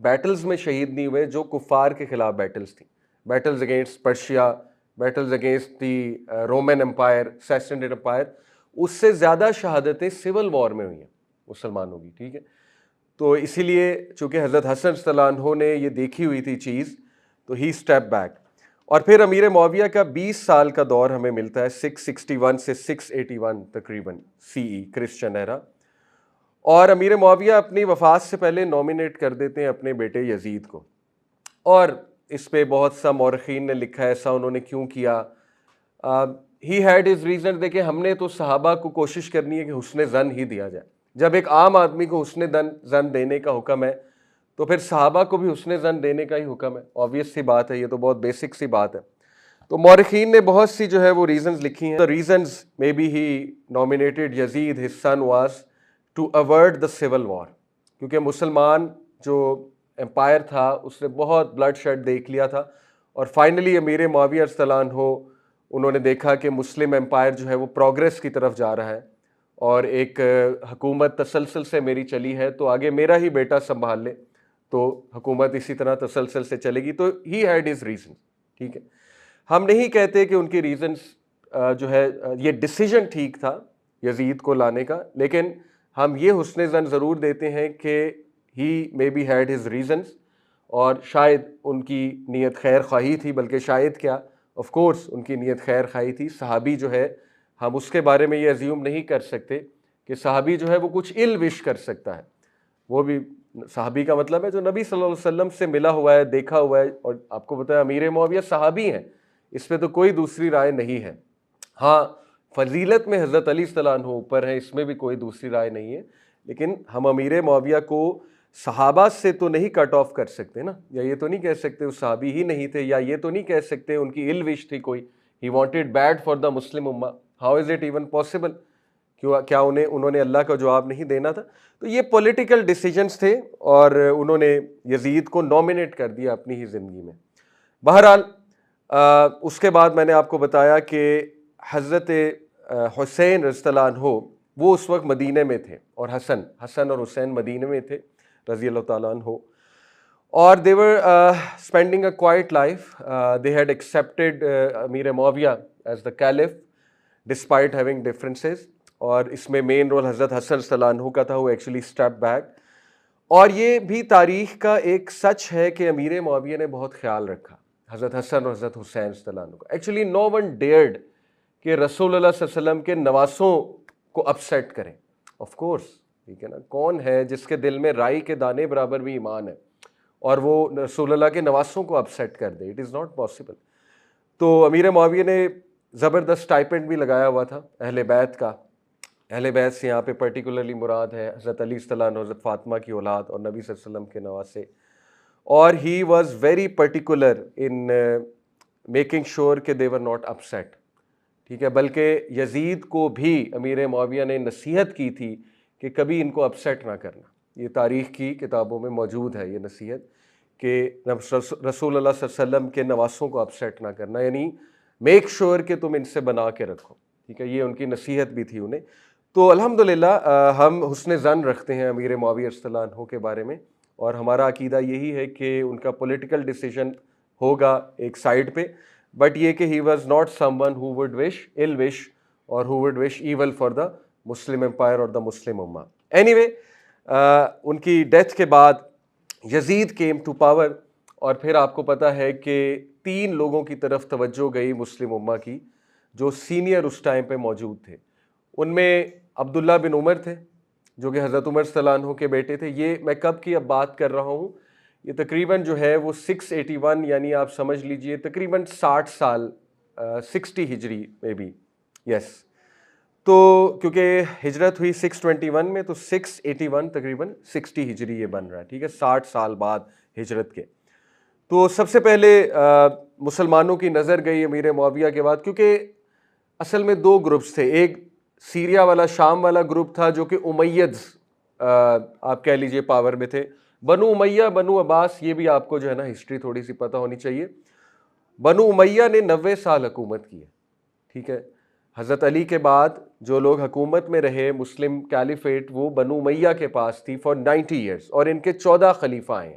Beatles میں شہید نہیں ہوئے جو کفار کے خلاف بیٹلز تھیں، battles against Persia, battles against the Roman empire, Sassanid empire, اس سے زیادہ شہادتیں سول وار میں ہوئی ہیں مسلمانوں کی، ٹھیک ہے. تو اسی لیے چونکہ حضرت حسن رضی اللہ عنہ نے یہ دیکھی ہوئی تھی چیز، تو ہی اسٹیپ بیک. اور پھر امیر معاویہ کا 20 سال کا دور ہمیں ملتا ہے 661 سے 681 تقریباً CE کرسچن ایرا. اور امیر معاویہ اپنی وفات سے پہلے نامینیٹ کر دیتے ہیں اپنے بیٹے یزید کو، اور اس پہ بہت سا مورخین نے لکھا ہے ایسا انہوں نے کیوں کیا. He had his reason. دیکھیں ہم نے تو صحابہ کو کوشش کرنی ہے کہ حسن ظن ہی دیا جائے. جب ایک عام آدمی کو حسن ظن دینے کا حکم ہے تو پھر صحابہ کو بھی حسن ظن دینے کا ہی حکم ہے. آبویس سی بات ہے، یہ تو بہت بیسک سی بات ہے. تو مورخین نے بہت سی جو ہے وہ ریزنز لکھی ہیں. The reasons maybe he nominated Yazid, his son, was to avert the civil war. کیونکہ مسلمان جو امپائر تھا اس نے بہت بلڈ شیڈ دیکھ لیا تھا، اور فائنلی امیر معاویہ رضی اللہ عنہ انہوں نے دیکھا کہ مسلم امپائر جو ہے وہ پروگریس کی طرف جا رہا ہے، اور ایک حکومت تسلسل سے میری چلی ہے تو آگے میرا ہی بیٹا سنبھال لے تو حکومت اسی طرح تسلسل سے چلے گی. تو ہی ہیڈ ہز ریزن. ٹھیک ہے، ہم نہیں کہتے کہ ان کی ریزنز جو ہے یہ ڈیسیجن ٹھیک تھا یزید کو لانے کا، لیکن ہم یہ حسن ظن ضرور دیتے ہیں کہ he may be had his reasons, اور شاید ان کی نیت خیر خواہی تھی، بلکہ شاید کیا، آف کورس ان کی نیت خیر خواہی تھی. صحابی جو ہے ہم اس کے بارے میں یہ ازیوم نہیں کر سکتے کہ صحابی جو ہے وہ کچھ ال وش کر سکتا ہے. وہ بھی صحابی کا مطلب ہے جو نبی صلی اللہ علیہ وسلم سے ملا ہوا ہے، دیکھا ہوا ہے. اور آپ کو پتہ ہے امیر معاویہ صحابی ہیں، اس پہ تو کوئی دوسری رائے نہیں ہے. ہاں فضیلت میں حضرت علی صلی اللہ عنہ اوپر ہے، اس میں بھی کوئی دوسری رائے نہیں ہے، لیکن ہم امیر معاویہ کو صحابہ سے تو نہیں کٹ آف کر سکتے نا، یا یہ تو نہیں کہہ سکتے وہ صحابی ہی نہیں تھے، یا یہ تو نہیں کہہ سکتے ان کی ال وش تھی کوئی. He wanted bad for the Muslim امہ. How is it even possible? کیا انہوں نے اللہ کا جواب نہیں دینا تھا؟ تو یہ پولیٹیکل ڈیسیجنز تھے، اور انہوں نے یزید کو نامینیٹ کر دیا اپنی ہی زندگی میں. بہرحال اس کے بعد میں نے آپ کو بتایا کہ حضرت حسین رضی اللہ عنہ وہ اس وقت مدینہ میں تھے، اور حسن اور حسین مدینہ میں تھے رضی اللہ تعالیٰ عنہ، اور they were spending a quiet life. They had accepted Amir Muawiya as the caliph despite having differences. اور اس میں مین رول حضرت حسن رضی اللہ عنہ کا تھا، وہ ایکچولی اسٹیپ بیک. اور یہ بھی تاریخ کا ایک سچ ہے کہ امیر معاویہ نے بہت خیال رکھا حضرت حسن اور حضرت حسین رضی اللہ عنہ کا. ایکچولی نو ون ڈیئرڈ کہ رسول اللہ صلی اللہ علیہ وسلم کے نواسوں کو اپسیٹ کریں. آف کورس ٹھیک ہے نا، کون ہے جس کے دل میں رائی کے دانے برابر بھی ایمان ہے اور وہ رسول اللہ کے نواسوں کو اپسیٹ کر دے؟ It is not possible. تو امیر معاویہ نے زبردست اسٹائپنڈ بھی لگایا ہوا تھا اہل بیت کا. اہل بیت سے یہاں پہ پرٹیکولرلی مراد ہے حضرت علی صلی اللہ عنہ، حضرت فاطمہ کی اولاد اور نبی صلی اللہ علیہ وسلم کے نواسے. اور he was very particular in making sure کہ دے ور ناٹ اپسیٹ. ٹھیک ہے، بلکہ یزید کو بھی امیر معاویہ نے نصیحت کی تھی کہ کبھی ان کو اپسیٹ نہ کرنا. یہ تاریخ کی کتابوں میں موجود ہے یہ نصیحت کہ رسول اللہ صلی اللہ علیہ وسلم کے نواسوں کو اپسیٹ نہ کرنا، یعنی میک شیور کہ تم ان سے بنا کے رکھو. ٹھیک ہے، یہ ان کی نصیحت بھی تھی انہیں. تو الحمدللہ ہم حسن ظن رکھتے ہیں امیر معاویہ رضی اللہ عنہ کے بارے میں، اور ہمارا عقیدہ یہی ہے کہ ان کا پولیٹیکل ڈیسیجن ہوگا ایک سائڈ پہ، بٹ یہ کہ he was not someone who would wish ill wish اور who would wish evil for the Muslim empire اور دا مسلم امہ. اینی وے ان کی ڈیتھ کے بعد یزید کیم ٹو پاور، اور پھر آپ کو پتہ ہے کہ 3 لوگوں کی طرف توجہ گئی مسلم امہ کی جو سینئر اس ٹائم پہ موجود تھے. ان میں عبداللہ بن عمر تھے جو کہ حضرت عمر صلی اللہ عنہ کے بیٹے تھے. یہ میں کب کی اب بات کر رہا ہوں، یہ تقریباً جو ہے وہ 681، یعنی آپ سمجھ لیجئے تقریباً 60 سال 60 ہجری میں بھی. یس، تو کیونکہ ہجرت ہوئی 621 میں، تو 681 تقریباً 60 ہجری یہ بن رہا ہے. ٹھیک ہے، 60 سال بعد ہجرت کے. تو سب سے پہلے مسلمانوں کی نظر گئی امیر معاویہ کے بعد، کیونکہ اصل میں 2 گروپس تھے. ایک سیریا والا، شام والا گروپ تھا جو کہ امیدز آپ کہہ لیجئے پاور میں تھے. بنو امیہ، بنو عباس، یہ بھی آپ کو جو ہے نا ہسٹری تھوڑی سی پتہ ہونی چاہیے. بنو امیہ نے 90 سال حکومت کی ہے. ٹھیک ہے، حضرت علی کے بعد جو لوگ حکومت میں رہے مسلم کیلیفیٹ، وہ بنو امیہ کے پاس تھی فار 90 ایئرس، اور ان کے 14 خلیفہ ہیں.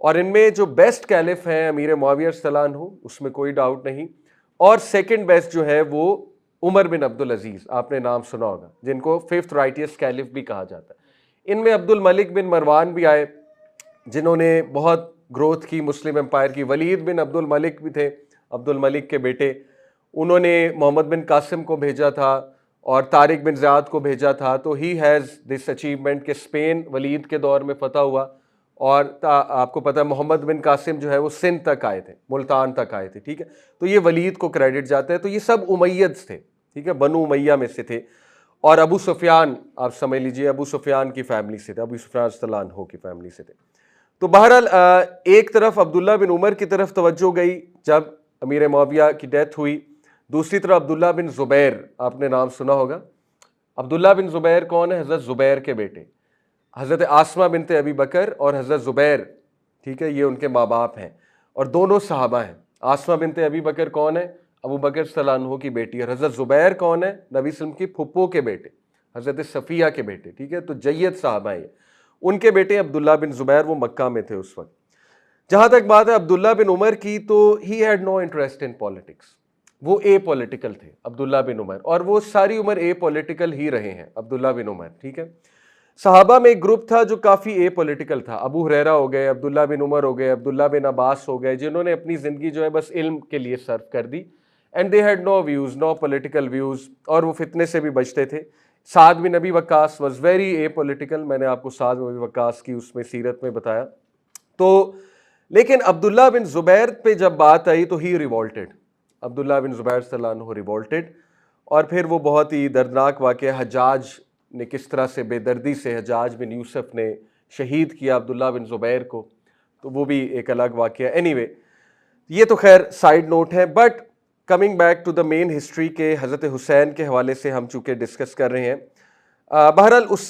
اور ان میں جو بیسٹ کیلف ہیں امیر معاویہ رضی اللہ عنہ، اس میں کوئی ڈاؤٹ نہیں، اور سیکنڈ بیسٹ جو ہے وہ عمر بن عبد العزیز، آپ نے نام سنا ہوگا، جن کو 5th رائٹیسٹ کیلف بھی کہا جاتا ہے۔ ان میں عبد الملک بن مروان بھی آئے جنہوں نے بہت گروتھ کی مسلم امپائر کی، ولید بن عبد الملک بھی تھے، عبد الملک کے بیٹے، انہوں نے محمد بن قاسم کو بھیجا تھا اور طارق بن زیاد کو بھیجا تھا، تو ہی ہیز دس اچیومنٹ کہ اسپین ولید کے دور میں فتح ہوا، اور آپ کو پتہ ہے محمد بن قاسم جو ہے وہ سندھ تک آئے تھے، ملتان تک آئے تھے، ٹھیک ہے، تو یہ ولید کو کریڈٹ جاتا ہے۔ تو یہ سب امیدز تھے، ٹھیک ہے، بنو امیہ میں سے تھے، اور ابو سفیان آپ سمجھ لیجئے ابو سفیان کی فیملی سے تھے، ابو سفیان رضی اللہ عنہ کی فیملی سے تھے۔ تو بہرحال ایک طرف عبداللہ بن عمر کی طرف توجہ گئی جب امیر معاویہ کی ڈیتھ ہوئی، دوسری طرف عبداللہ بن زبیر، آپ نے نام سنا ہوگا۔ عبداللہ بن زبیر کون ہے؟ حضرت زبیر کے بیٹے، حضرت آسمہ بنت ابی بکر اور حضرت زبیر، ٹھیک ہے، یہ ان کے ماں باپ ہیں اور دونوں صحابہ ہیں۔ آسمہ بنت ابی بکر کون ہے؟ ابو بکر صلی اللہ عنہ کی بیٹی، اور حضرت زبیر کون ہے؟ نبی صلی اللہ علیہ وسلم کی پھپھو کے بیٹے، حضرت صفیہ کے بیٹے، ٹھیک ہے، تو جید صحابہ ہیں۔ ان کے بیٹے عبداللہ بن زبیر، وہ مکہ میں تھے اس وقت۔ جہاں تک بات ہے عبداللہ بن عمر کی، تو he had no interest in politics, وہ اے پولیٹیکل تھے عبداللہ بن عمر، اور وہ ساری عمر اے پولیٹیکل ہی رہے ہیں عبداللہ بن عمر، ٹھیک ہے۔ صحابہ میں ایک گروپ تھا جو کافی اے پولیٹیکل تھا، ابو ہریرہ ہو گئے، عبداللہ بن عمر ہو گئے، عبداللہ بن عباس ہو گئے، جنہوں نے اپنی زندگی جو ہے بس علم کے لیے صرف کر دی، and they had no views, no political views, اور وہ فتنے سے بھی بچتے تھے۔ سعد بن ابی وقاص واز ویری اے پولیٹیکل، میں نے آپ کو سعد بن ابی وقاص کی اس میں سیرت میں بتایا۔ تو لیکن عبداللہ بن زبیر پہ جب بات آئی تو ہی ریوولٹڈ، عبداللہ بن زبیر صلی اللہ عنہ ریوولٹڈ، اور پھر وہ بہت ہی دردناک واقعہ، حجاج نے کس طرح سے بے دردی سے، حجاج بن یوسف نے شہید کیا عبداللہ بن زبیر کو، تو وہ بھی ایک الگ واقعہ۔ اینی وے یہ تو خیر سائیڈ نوٹ ہے، but coming back to the main history کے حضرت حسین کے حوالے سے ہم چونکہ ڈسکس کر رہے ہیں، بہرحال اس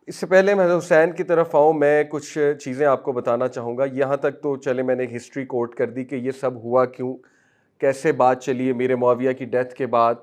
سے پہلے میں حضرت حسین کی طرف آؤں، میں کچھ چیزیں آپ کو بتانا چاہوں گا۔ یہاں تک تو چلے میں نے ایک ہسٹری کوٹ کر دی کہ یہ سب ہوا کیوں، کیسے بات چلی امیر معاویہ کی ڈیتھ کے بعد،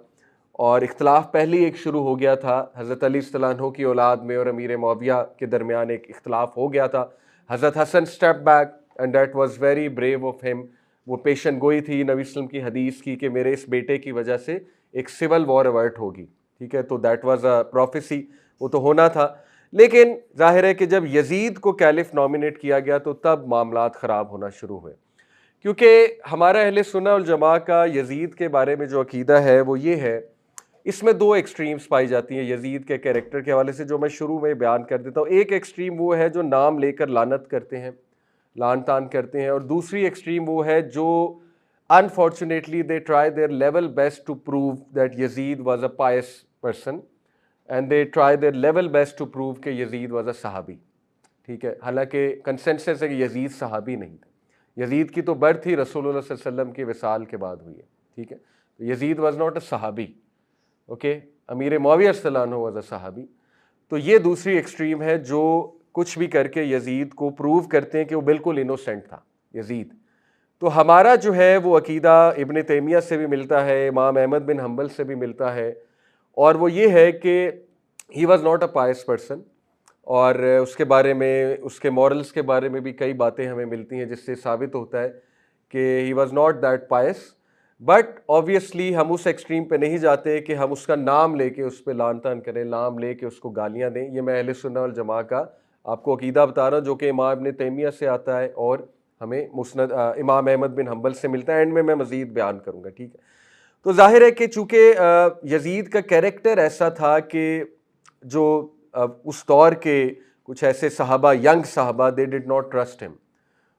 اور اختلاف پہلے ایک شروع ہو گیا تھا حضرت علی رضی اللہ عنہ کی اولاد میں اور امیر معاویہ کے درمیان ایک اختلاف ہو گیا تھا۔ حضرت حسن step back and that was very brave of him, وہ پیشن گوئی تھی نبی صلی اللہ علیہ وسلم کی حدیث کی کہ میرے اس بیٹے کی وجہ سے ایک سول وار ایورٹ ہوگی، ٹھیک ہے، تو دیٹ واز اے پروفیسی، وہ تو ہونا تھا۔ لیکن ظاہر ہے کہ جب یزید کو کیلف نامینیٹ کیا گیا تو تب معاملات خراب ہونا شروع ہوئے، کیونکہ ہمارا اہل سنہ والجماع کا یزید کے بارے میں جو عقیدہ ہے وہ یہ ہے، اس میں دو ایکسٹریمز پائی جاتی ہیں یزید کے کیریکٹر کے حوالے سے، جو میں شروع میں بیان کر دیتا ہوں۔ ایک ایکسٹریم وہ ہے جو نام لے کر لعنت کرتے ہیں، لعن تان کرتے ہیں، اور دوسری ایکسٹریم وہ ہے جو unfortunately they try their level best to prove that Yazid was a pious person and they try their level best to prove کہ یزید was a صحابی، ٹھیک ہے، حالانکہ کنسنسس ہے کہ یزید صحابی نہیں تھا، یزید کی تو برتھ ہی رسول اللہ صلی اللہ علیہ وسلم کے وصال کے بعد ہوئی ہے، ٹھیک ہے، یزید was not a صحابی، اوکے، امیر معاویہ صلی اللہ عنہ was a صحابی۔ تو یہ دوسری ایکسٹریم ہے جو کچھ بھی کر کے یزید کو پروو کرتے ہیں کہ وہ بالکل انوسینٹ تھا یزید۔ تو ہمارا جو ہے وہ عقیدہ ابن تیمیہ سے بھی ملتا ہے، امام احمد بن حنبل سے بھی ملتا ہے، اور وہ یہ ہے کہ he was not a pious person, اور اس کے بارے میں، اس کے مورلز کے بارے میں بھی کئی باتیں ہمیں ملتی ہیں جس سے ثابت ہوتا ہے کہ he was not that pious. But obviously ہم اس ایکسٹریم پہ نہیں جاتے کہ ہم اس کا نام لے کے اس پہ لعن طعن کریں، نام لے کے اس کو گالیاں دیں۔ یہ میں اہل سنہ والجماع کا آپ کو عقیدہ بتا رہا ہوں جو کہ امام ابن تیمیہ سے آتا ہے اور ہمیں مسند امام احمد بن حنبل سے ملتا ہے، اینڈ میں مزید بیان کروں گا، ٹھیک ہے۔ تو ظاہر ہے کہ چونکہ یزید کا کیریکٹر ایسا تھا کہ جو اس دور کے کچھ ایسے صحابہ، ینگ صحابہ، they did not trust him،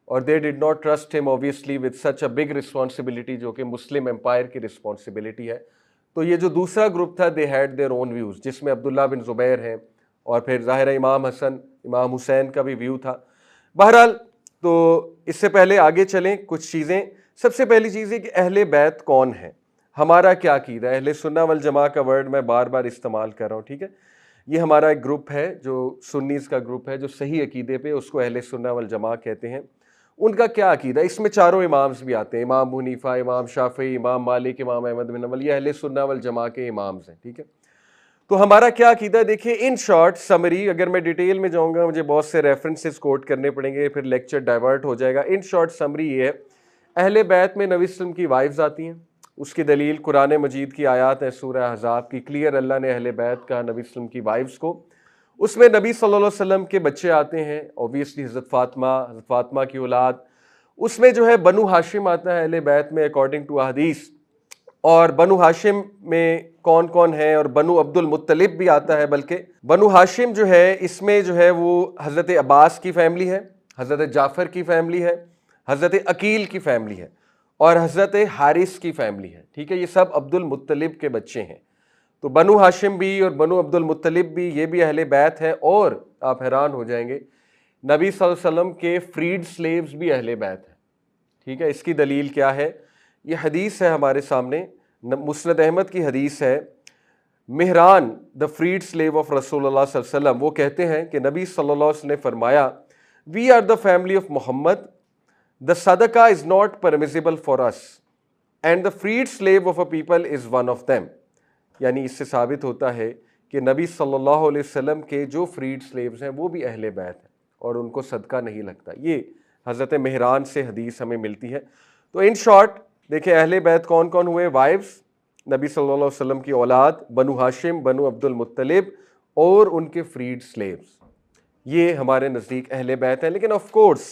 اور they did not trust him obviously with such a big responsibility جو کہ مسلم امپائر کی رسپانسبلٹی ہے۔ تو یہ جو دوسرا گروپ تھا they had their own views، جس میں عبداللہ بن زبیر ہیں، اور پھر ظاہر ہے امام حسن، امام حسین کا بھی ویو تھا۔ بہرحال تو اس سے پہلے آگے چلیں کچھ چیزیں۔ سب سے پہلی چیز ہے کہ اہل بیت کون ہے، ہمارا کیا عقیدہ ہے۔ اہل سنہ والجماع کا ورڈ میں بار بار استعمال کر رہا ہوں، ٹھیک ہے۔ یہ ہمارا ایک گروپ ہے جو سنیز کا گروپ ہے جو صحیح عقیدے پہ، اس کو اہل سنہ والجماع کہتے ہیں۔ ان کا کیا عقیدہ، اس میں چاروں امامز بھی آتے ہیں، امام ابو حنیفہ، امام شافعی، امام مالک، امام احمد بن حنبل، یہ اہل سنہ والجماع کے امامز ہیں، ٹھیک ہے۔ تو ہمارا کیا عقیدہ ہے؟ دیکھیے ان شارٹ سمری، اگر میں ڈیٹیل میں جاؤں گا مجھے بہت سے ریفرنسز کوٹ کرنے پڑیں گے، پھر لیکچر ڈائیورٹ ہو جائے گا. ان شارٹ سمری یہ ہے، اہل بیت میں نبی صلی اللہ علیہ وسلم کی وائفز آتی ہیں. اس کی دلیل قرآن مجید کی آیات ہیں، سورہ احزاب کی، کلیئر اللہ نے اہل بیت کا نبی صلی اللہ علیہ وسلم کی وائفز کو. اس میں نبی صلی اللہ علیہ وسلم کے بچے آتے ہیں، اوبیسلی حضرت فاطمہ کی اولاد. اس میں جو ہے بنو ہاشم آتا ہے اہل بیت میں اکارڈنگ ٹو احادیث. اور بنو ہاشم میں کون کون ہیں؟ اور بنو عبد المطلب بھی آتا ہے. بلکہ بنو ہاشم جو ہے اس میں جو ہے وہ حضرت عباس کی فیملی ہے، حضرت جعفر کی فیملی ہے، حضرت عقیل کی فیملی ہے، اور حضرت حارث کی فیملی ہے. ٹھیک ہے، یہ سب عبد المطلب کے بچے ہیں. تو بنو ہاشم بھی اور بنو عبد المطلب بھی، یہ بھی اہل بیت ہے. اور آپ حیران ہو جائیں گے، نبی صلی اللہ علیہ وسلم کے فریڈ سلیوز بھی اہل بیت ہیں. ٹھیک ہے، اس کی دلیل کیا ہے؟ یہ حدیث ہے ہمارے سامنے، مسند احمد کی حدیث ہے. مہران دا فریڈ سلیو آف رسول اللہ صلی اللہ علیہ وسلم، وہ کہتے ہیں کہ نبی صلی اللہ علیہ وسلم نے فرمایا، we are the family of Muhammad, the صدقہ is not permissible for us and the freed slave of a people is one of them. یعنی اس سے ثابت ہوتا ہے کہ نبی صلی اللہ علیہ وسلم کے جو فریڈ سلیوز ہیں وہ بھی اہل بیت ہیں اور ان کو صدقہ نہیں لگتا. یہ حضرت مہران سے حدیث ہمیں ملتی ہے. تو ان شارٹ دیکھیں اہل بیت کون کون ہوئے؟ وائفز، نبی صلی اللہ علیہ وسلم کی اولاد، بنو ہاشم، بنو عبد المطلب، اور ان کے فریڈ سلیوز. یہ ہمارے نزدیک اہل بیت ہیں. لیکن آف کورس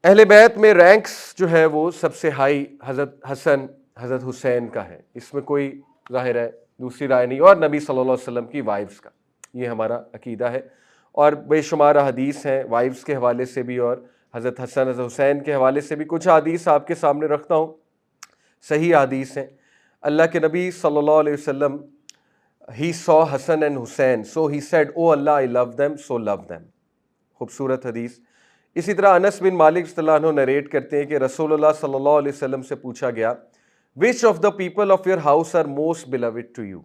اہل بیت میں رینکس جو ہے وہ سب سے ہائی حضرت حسن، حضرت حسین کا ہے، اس میں کوئی ظاہر ہے دوسری رائے نہیں، اور نبی صلی اللہ علیہ وسلم کی وائفز کا. یہ ہمارا عقیدہ ہے. اور بے شمار حدیث ہیں وائفز کے حوالے سے بھی اور حضرت حسن حضرت حسین کے حوالے سے بھی. کچھ حدیث آپ کے سامنے رکھتا ہوں، صحیح حدیث ہیں. اللہ کے نبی صلی اللہ علیہ وسلم he saw Hassan and Hussein so he said oh Allah I love them so love them. خوبصورت حدیث. اسی طرح انس بن مالک رضی اللہ عنہ نریٹ کرتے ہیں کہ رسول اللہ صلی اللہ علیہ وسلم سے پوچھا گیا which of the people of your house are most beloved to you.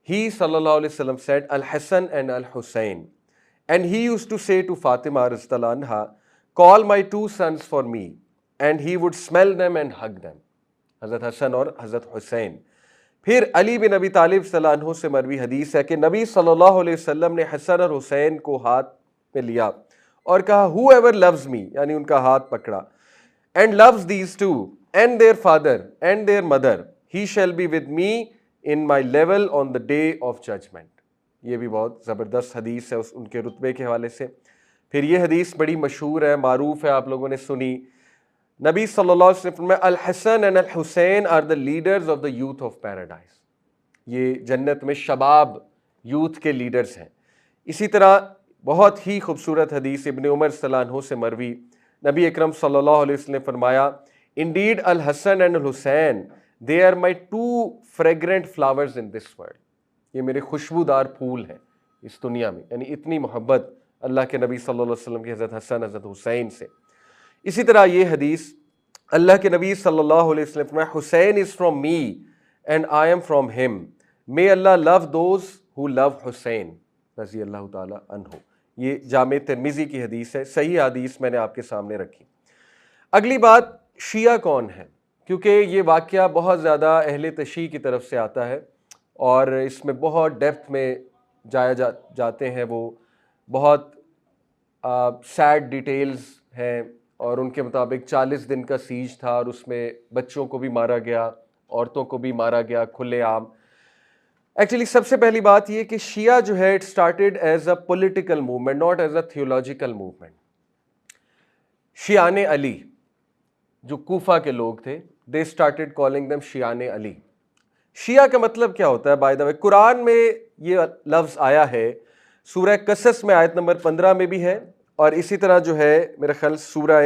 He صلی اللہ علیہ وسلم said Al-Hassan and Al-Hussein. And he used to say to Fatima رضی اللہ عنہ, call my two sons for me, and he would smell them and hug them. حضرت حسن اور حضرت حسین. پھر علی بن ابی طالب صلی اللہ عنہ سے مروی حدیث ہے کہ نبی صلی اللہ علیہ وسلم نے حسن اور حسین کو ہاتھ میں لیا اور کہا whoever loves me، یعنی ان کا ہاتھ پکڑا، and loves these two and their father and their mother, he shall be with me in my level on the day of judgment. یہ بھی بہت زبردست حدیث ہے ان کے رتبے کے حوالے سے. پھر یہ حدیث بڑی مشہور ہے، معروف ہے، آپ لوگوں نے سنی. نبی صلی اللہ علیہ وسلم میں الحسن اینڈ الحسین are the leaders of the youth of paradise. یہ جنت میں شباب یوتھ کے لیڈرز ہیں. اسی طرح بہت ہی خوبصورت حدیث ابن عمر صلی اللہ عنہ سے مروی، نبی اکرم صلی اللہ علیہ وسلم نے فرمایا انڈیڈ الحسن اینڈ الحسین they are my two fragrant flowers in this world. یہ میرے خوشبودار پھول ہیں اس دنیا میں. یعنی اتنی محبت اللہ کے نبی صلی اللہ علیہ وسلم کی حضرت حسن حضرت حسین سے. اسی طرح یہ حدیث اللہ کے نبی صلی اللہ علیہ وسلم فرمایا حسین is from me and I am from him, may Allah love those who love حسین رضی اللہ تعالی عنہ. یہ جامع ترمذی کی حدیث ہے، صحیح حدیث میں نے آپ کے سامنے رکھی. اگلی بات شیعہ کون ہے، کیونکہ یہ واقعہ بہت زیادہ اہل تشیع کی طرف سے آتا ہے اور اس میں بہت ڈیپتھ میں جاتے ہیں. وہ بہت سیڈ ڈیٹیلز ہیں اور ان کے مطابق 40 دن کا سیج تھا اور اس میں بچوں کو بھی مارا گیا، عورتوں کو بھی مارا گیا کھلے عام. ایکچولی سب سے پہلی بات یہ کہ شیعہ جو ہے it started as a political movement not as a theological movement. شیعان علی جو کوفہ کے لوگ تھے دے اسٹارٹیڈ کالنگ دیم شیعان علی. شیعہ کا مطلب کیا ہوتا ہے؟ بائی دا وے قرآن میں یہ لفظ آیا ہے، سورہ قصص میں آیت نمبر 15 میں بھی ہے اور اسی طرح جو ہے میرے خیال سورہ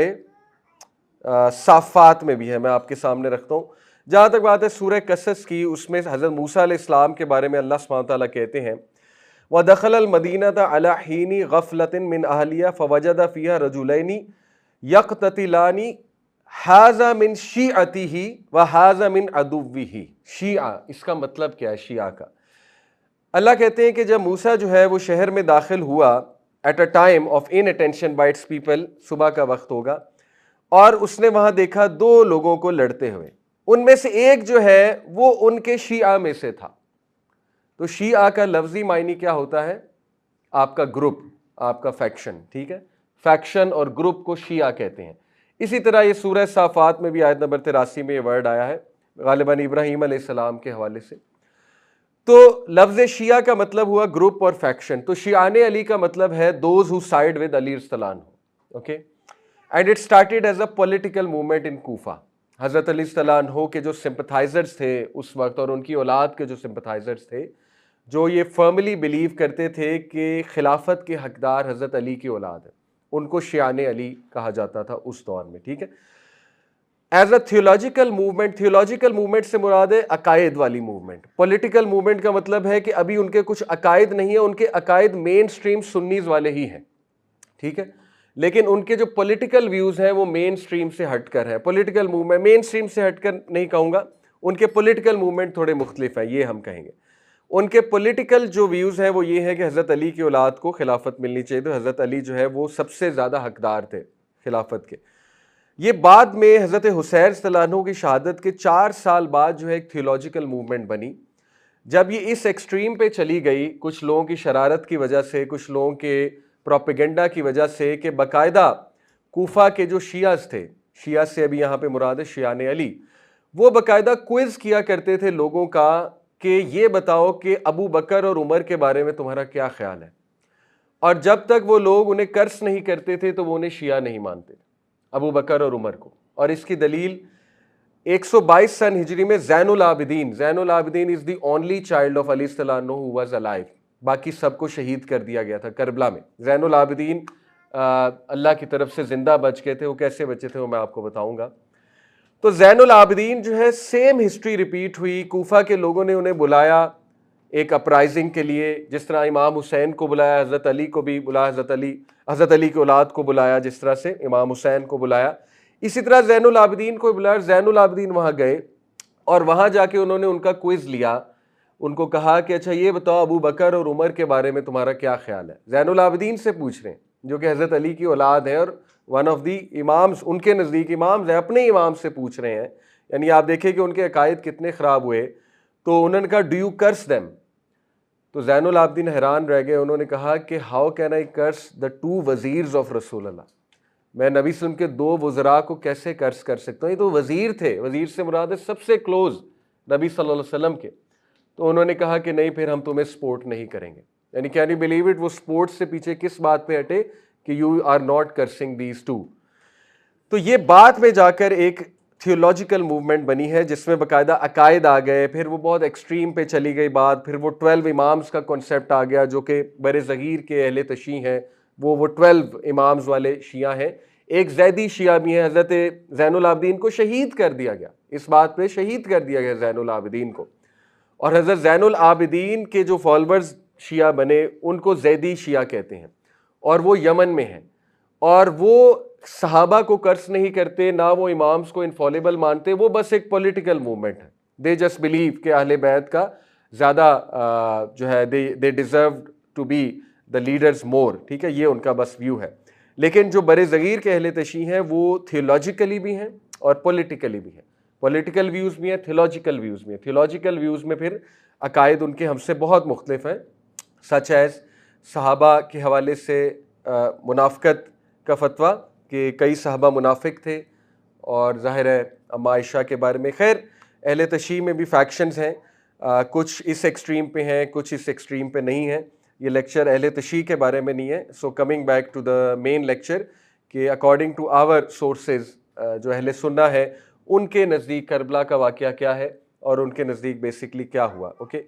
صافات میں بھی ہے. میں آپ کے سامنے رکھتا ہوں. جہاں تک بات ہے سورہ قصص کی، اس میں حضرت موسیٰ علیہ السلام کے بارے میں اللہ سبحانہ وتعالیٰ کہتے ہیں وَدَخَلَ الْمَدِينَةَ عَلَى حِينِ غَفْلَةٍ مِّنْ أَهْلِهَا فَوَجَدَ فِيهَا رَجُلَيْنِ يَقْتَتِلَانِ هَذَا مِنْ شِيعَتِهِ وَهَذَا مِنْ عَدُوِّهِ. شیعہ اس کا مطلب کیا ہے شیعہ کا؟ اللہ کہتے ہیں کہ جب موسیٰ جو ہے وہ شہر میں داخل ہوا at a time of inattention by its people, صبح کا وقت ہوگا، اور اس نے وہاں دیکھا دو لوگوں کو لڑتے ہوئے. ان میں سے ایک جو ہے وہ ان کے شیعہ میں سے تھا. تو شیعہ کا لفظی معنی کیا ہوتا ہے؟ آپ کا گروپ، آپ کا فیکشن، ٹھیک ہے، فیکشن اور گروپ کو شیعہ کہتے ہیں۔ اسی طرح یہ سورہ صافات میں بھی آیت نمبر 83 میں یہ ورڈ آیا ہے، غالباً ابراہیم علیہ السلام کے حوالے سے۔ تو لفظ شیعہ کا مطلب ہوا گروپ اور فیکشن۔ تو شیعان علی کا مطلب ہے دوز ہو سائڈ ود علی رضی اللہ عنہ، okay, and it started as a political movement ان کوفہ۔ حضرت علی رضی اللہ عنہ کے جو سمپتھائزرز تھے اس وقت، اور ان کی اولاد کے جو سمپتھائزرز تھے، جو یہ فرملی بلیو کرتے تھے کہ خلافت کے حقدار حضرت علی کی اولاد ہے، ان کو شیعان علی کہا جاتا تھا اس دور میں، ٹھیک ہے۔ As a theological movement, theological movement سے مراد ہے عقائد والی موومنٹ۔ پولیٹیکل موومنٹ کا مطلب ہے کہ ابھی ان کے کچھ عقائد نہیں ہیں، ان کے عقائد مین سٹریم سنیز والے ہی ہیں، ٹھیک ہے، لیکن ان کے جو پولیٹیکل ویوز ہیں وہ مین سٹریم سے ہٹ کر ہیں۔ پولیٹیکل موومنٹ مین سٹریم سے ہٹ کر نہیں کہوں گا، ان کے پولیٹیکل موومنٹ تھوڑے مختلف ہیں، یہ ہم کہیں گے۔ ان کے پولیٹیکل جو ویوز ہیں وہ یہ ہے کہ حضرت علی کی اولاد کو خلافت ملنی چاہیے، تو حضرت علی جو ہے وہ سب سے زیادہ حقدار تھے خلافت کے۔ یہ بعد میں حضرت حسین رضی اللہ عنہ کی شہادت کے 4 سال بعد جو ہے ایک تھیولوجیکل موومنٹ بنی۔ جب یہ اس ایکسٹریم پہ چلی گئی، کچھ لوگوں کی شرارت کی وجہ سے، کچھ لوگوں کے پروپیگنڈا کی وجہ سے، کہ باقاعدہ کوفہ کے جو شیعہ تھے، شیعہ سے ابھی یہاں پہ مراد ہے شیعان علی، وہ باقاعدہ کوئز کیا کرتے تھے لوگوں کا کہ یہ بتاؤ کہ ابو بکر اور عمر کے بارے میں تمہارا کیا خیال ہے، اور جب تک وہ لوگ انہیں کرس نہیں کرتے تھے تو وہ انہیں شیعہ نہیں مانتے تھے، ابو بکر اور عمر کو۔ اور اس کی دلیل 122 سن ہجری میں زین العابدین از دی اونلی چائلڈ آف علی صلی اللہ عنہ ہو واز الائیو، باقی سب کو شہید کر دیا گیا تھا کربلا میں۔ زین العابدین اللہ کی طرف سے زندہ بچ گئے تھے، وہ کیسے بچے تھے وہ میں آپ کو بتاؤں گا۔ تو زین العابدین جو ہے سیم ہسٹری ریپیٹ ہوئی، کوفہ کے لوگوں نے انہیں بلایا ایک اپرائزنگ کے لیے، جس طرح امام حسین کو بلایا، حضرت علی کو بھی بلایا، حضرت علی کی اولاد کو بلایا، جس طرح سے امام حسین کو بلایا، اسی طرح زین العابدین کو بلایا۔ زین العابدین وہاں گئے اور وہاں جا کے انہوں نے ان کا کوئز لیا، ان کو کہا کہ اچھا یہ بتاؤ ابو بکر اور عمر کے بارے میں تمہارا کیا خیال ہے۔ زین العابدین سے پوچھ رہے ہیں، جو کہ حضرت علی کی اولاد ہے اور ون آف دی امامز، ان کے نزدیک امامز ہیں، اپنے امام سے پوچھ رہے ہیں۔ یعنی آپ دیکھیں کہ ان کے عقائد کتنے خراب ہوئے۔ تو انہوں نے کہا ڈو یو کرس دیم؟ تو زین العابدین حیران رہ گئے، انہوں نے کہا کہ how can I curse the 2 viziers of رسول اللہ، میں نبی صلی اللہ علیہ وسلم کے 2 وزراء کو کیسے کرس کر سکتا ہوں، یہ تو وزیر تھے، وزیر سے مراد ہے سب سے کلوز نبی صلی اللہ علیہ وسلم کے۔ تو انہوں نے کہا کہ نہیں، پھر ہم تمہیں سپورٹ نہیں کریں گے۔ یعنی کین یو بلیو اٹ، وہ سپورٹ سے پیچھے کس بات پہ ہٹے کہ you are not crossing these 2۔ تو یہ بعد میں جا کر ایک تھیولوجیکل موومنٹ بنی ہے جس میں باقاعدہ عقائد آ گئے، پھر وہ بہت ایکسٹریم پہ چلی گئی بات، پھر وہ 12 امامز کا کنسیپٹ آ گیا، جو کہ بر صغیر کے اہل تشیع ہیں، وہ 12 امامز والے شیعہ ہیں۔ ایک زیدی شیعہ بھی ہیں، حضرت زین العابدین کو شہید کر دیا گیا، اس بات پہ شہید کر دیا گیا زین العابدین کو، اور حضرت زین العابدین کے جو فالوورز شیعہ بنے ان کو زیدی شیعہ کہتے ہیں، اور وہ یمن میں ہیں، اور وہ صحابہ کو کرس نہیں کرتے، نہ وہ امامز کو انفالیبل مانتے، وہ بس ایک پولیٹیکل موومنٹ ہے۔ دے جسٹ بلیو کہ اہل بیت کا زیادہ جو ہے they deserve to be the leaders more, ٹھیک ہے، یہ ان کا بس ویو ہے۔ لیکن جو بر صغیر کے اہل تشیع ہیں وہ تھیولوجیکلی بھی ہیں اور پولیٹیکلی بھی ہیں، پولیٹیکل ویوز بھی ہیں، تھیولوجیکل ویوز بھی ہیں۔ تھیولوجیکل ویوز میں پھر عقائد ان کے ہم سے بہت مختلف ہیں، سچ ایز صحابہ کے حوالے سے منافقت کا فتویٰ کہ کئی صحابہ منافق تھے، اور ظاہر ہے اما عائشہ کے بارے میں۔ خیر اہل تشیع میں بھی فیکشنز ہیں، کچھ اس ایکسٹریم پہ ہیں، کچھ اس ایکسٹریم پہ نہیں ہیں۔ یہ لیکچر اہل تشیع کے بارے میں نہیں ہے۔ So coming back to the main lecture, کہ اکارڈنگ ٹو آور سورسز، جو اہل سنہ ہے ان کے نزدیک کربلا کا واقعہ کیا ہے اور ان کے نزدیک بیسکلی کیا ہوا، اوکے۔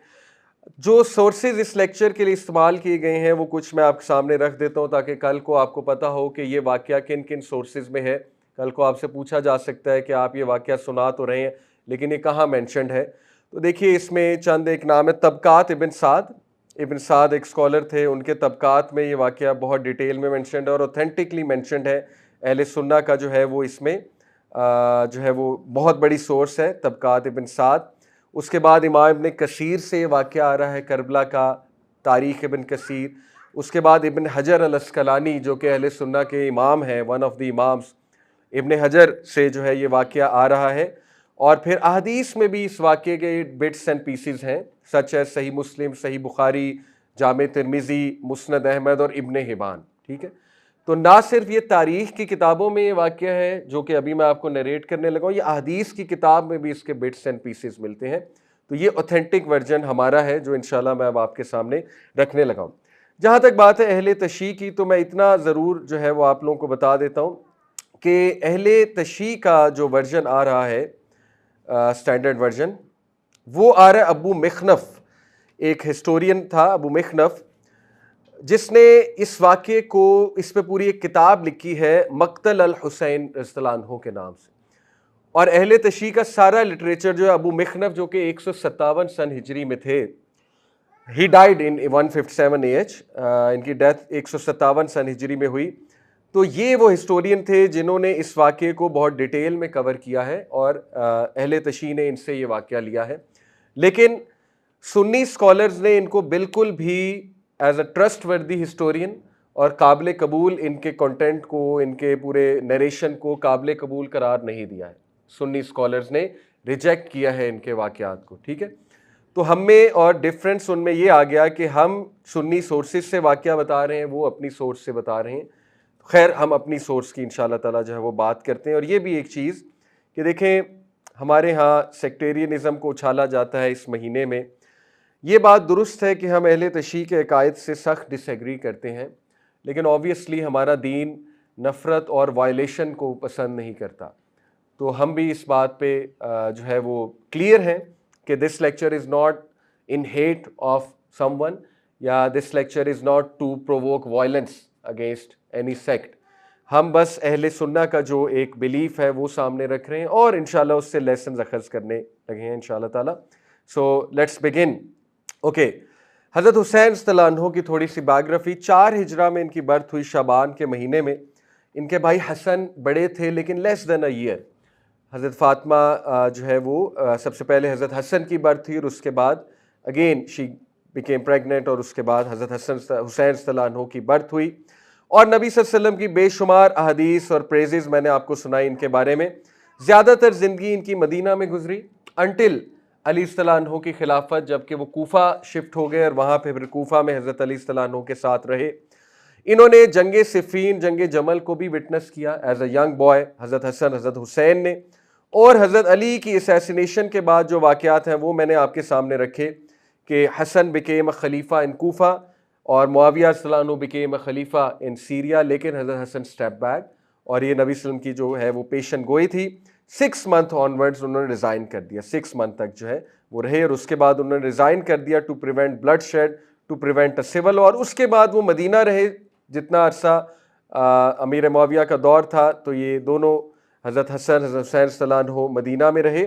جو سورسز اس لیکچر کے لیے استعمال کیے گئے ہیں وہ کچھ میں آپ کے سامنے رکھ دیتا ہوں، تاکہ کل کو آپ کو پتہ ہو کہ یہ واقعہ کن کن سورسز میں ہے۔ کل کو آپ سے پوچھا جا سکتا ہے کہ آپ یہ واقعہ سنا تو رہے ہیں لیکن یہ کہاں مینشنڈ ہے۔ تو دیکھیے اس میں چند ایک نام ہے، طبقات ابن سعد ایک اسکالر تھے، ان کے طبقات میں یہ واقعہ بہت ڈیٹیل میں مینشنڈ ہے اور اوتھینٹکلی مینشنڈ ہے۔ اہل سنہ کا جو ہے وہ اس میں جو ہے وہ بہت بڑی سورس ہے، طبقات ابن سعد۔ اس کے بعد امام ابن کثیر سے یہ واقعہ آ رہا ہے کربلا کا، تاریخ ابن کثیر۔ اس کے بعد ابن حجر العسقلانی جو کہ اہل سنہ کے امام ہیں، ون آف دی امامز، ابن حجر سے جو ہے یہ واقعہ آ رہا ہے۔ اور پھر احادیث میں بھی اس واقعے کے بٹس اینڈ پیسز ہیں، سچ ہے صحیح مسلم، صحیح بخاری، جامع ترمذی، مسند احمد اور ابن حبان، ٹھیک ہے. تو نہ صرف یہ تاریخ کی کتابوں میں یہ واقعہ ہے جو کہ ابھی میں آپ کو نریٹ کرنے لگا ہوں، یہ احادیث کی کتاب میں بھی اس کے بٹس اینڈ پیسز ملتے ہیں. تو یہ اوتھینٹک ورژن ہمارا ہے جو انشاءاللہ میں اب آپ کے سامنے رکھنے لگا ہوں. جہاں تک بات ہے اہل تشیع کی، تو میں اتنا ضرور جو ہے وہ آپ لوگوں کو بتا دیتا ہوں کہ اہل تشیع کا جو ورژن آ رہا ہے اسٹینڈرڈ ورژن، وہ آ رہا ہے ابو مخنف، ایک ہسٹورین تھا ابو مخنف، جس نے اس واقعے کو، اس پہ پوری ایک کتاب لکھی ہے مقتل الحسین رضی اللہ عنہ کے نام سے. اور اہل تشیع کا سارا لٹریچر جو ہے ابو مخنف جو کہ 157 سن ہجری میں تھے، ہی ڈائیڈ ان 157 AH، ان کی ڈیتھ 157 سن ہجری میں ہوئی. تو یہ وہ ہسٹورین تھے جنہوں نے اس واقعے کو بہت ڈیٹیل میں کور کیا ہے، اور اہل تشیع نے ان سے یہ واقعہ لیا ہے. لیکن سنی اسکالرز نے ان کو بالکل بھی ایز اے ٹرسٹ وردی ہسٹورین اور قابل قبول، ان کے کنٹینٹ کو، ان کے پورے نریشن کو قابل قبول قرار نہیں دیا ہے. سنی اسکالرز نے ریجیکٹ کیا ہے ان کے واقعات کو، ٹھیک ہے. تو ہم میں اور ڈفرینس ان میں یہ آ گیا کہ ہم سنی سورسز سے واقعہ بتا رہے ہیں، وہ اپنی سورس سے بتا رہے ہیں. خیر ہم اپنی سورس کی انشاءاللہ تعالیٰ جو ہے وہ بات کرتے ہیں. اور یہ بھی ایک چیز کہ دیکھیں ہمارے ہاں سیکٹیرینزم کو اچھالا جاتا ہے اس مہینے میں. یہ بات درست ہے کہ ہم اہل تشیع کے عقائد سے سخت ڈس ایگری کرتے ہیں، لیکن آبویسلی ہمارا دین نفرت اور وائلیشن کو پسند نہیں کرتا. تو ہم بھی اس بات پہ جو ہے وہ کلیئر ہیں کہ this lecture is not in hate of someone, یا this lecture is not to provoke violence against any sect. ہم بس اہل سنہ کا جو ایک بلیف ہے وہ سامنے رکھ رہے ہیں، اور انشاءاللہ اس سے لیسنز اخذ کرنے لگے ہیں انشاءاللہ تعالیٰ. So let's begin. اوکے، حضرت حسین رضی اللہ عنہ کی تھوڑی سی بایوگرافی. 4 ہجرہ میں ان کی برتھ ہوئی شعبان کے مہینے میں. ان کے بھائی حسن بڑے تھے لیکن لیس دین اے ایئر. حضرت فاطمہ جو ہے وہ سب سے پہلے حضرت حسن کی برتھ تھی، اور اس کے بعد اگین شی بیکیم پریگننٹ، اور اس کے بعد حضرت حسین رضی اللہ عنہ کی برتھ ہوئی. اور نبی صلی اللہ علیہ وسلم کی بے شمار احادیث اور پریزز میں نے آپ کو سنائی ان کے بارے میں. زیادہ تر زندگی ان کی مدینہ میں گزری انٹل علی صلی اللہ عنہ کی خلافت، جبکہ وہ کوفہ شفٹ ہو گئے اور وہاں پہ پھر کوفہ میں حضرت علی صلی اللہ عنہ کے ساتھ رہے. انہوں نے جنگ صفین، جنگ جمل کو بھی وٹنس کیا ایز اے ینگ بوائے، حضرت حسن، حضرت حسین نے. اور حضرت علی کی اسیسینیشن کے بعد جو واقعات ہیں وہ میں نے آپ کے سامنے رکھے کہ حسن بکیم خلیفہ ان کوفہ، اور معاویہ صلی اللہ عنہ بکیم خلیفہ ان سیریا. لیکن حضرت حسن اسٹیپ بیک، اور یہ نبی صلی اللہ علیہ وسلم کی جو ہے وہ پیشن گوئی تھی. 6 منتھ آنورڈز انہوں نے ریزائن کر دیا، 6 منتھ تک جو ہے وہ رہے، اور اس کے بعد انہوں نے ریزائن کر دیا to prevent bloodshed, to prevent a civil. اور اس کے بعد وہ مدینہ رہے جتنا عرصہ امیر معاویہ کا دور تھا. تو یہ دونوں حضرت حسن، حضرت حسین صلی اللہ عنہ مدینہ میں رہے،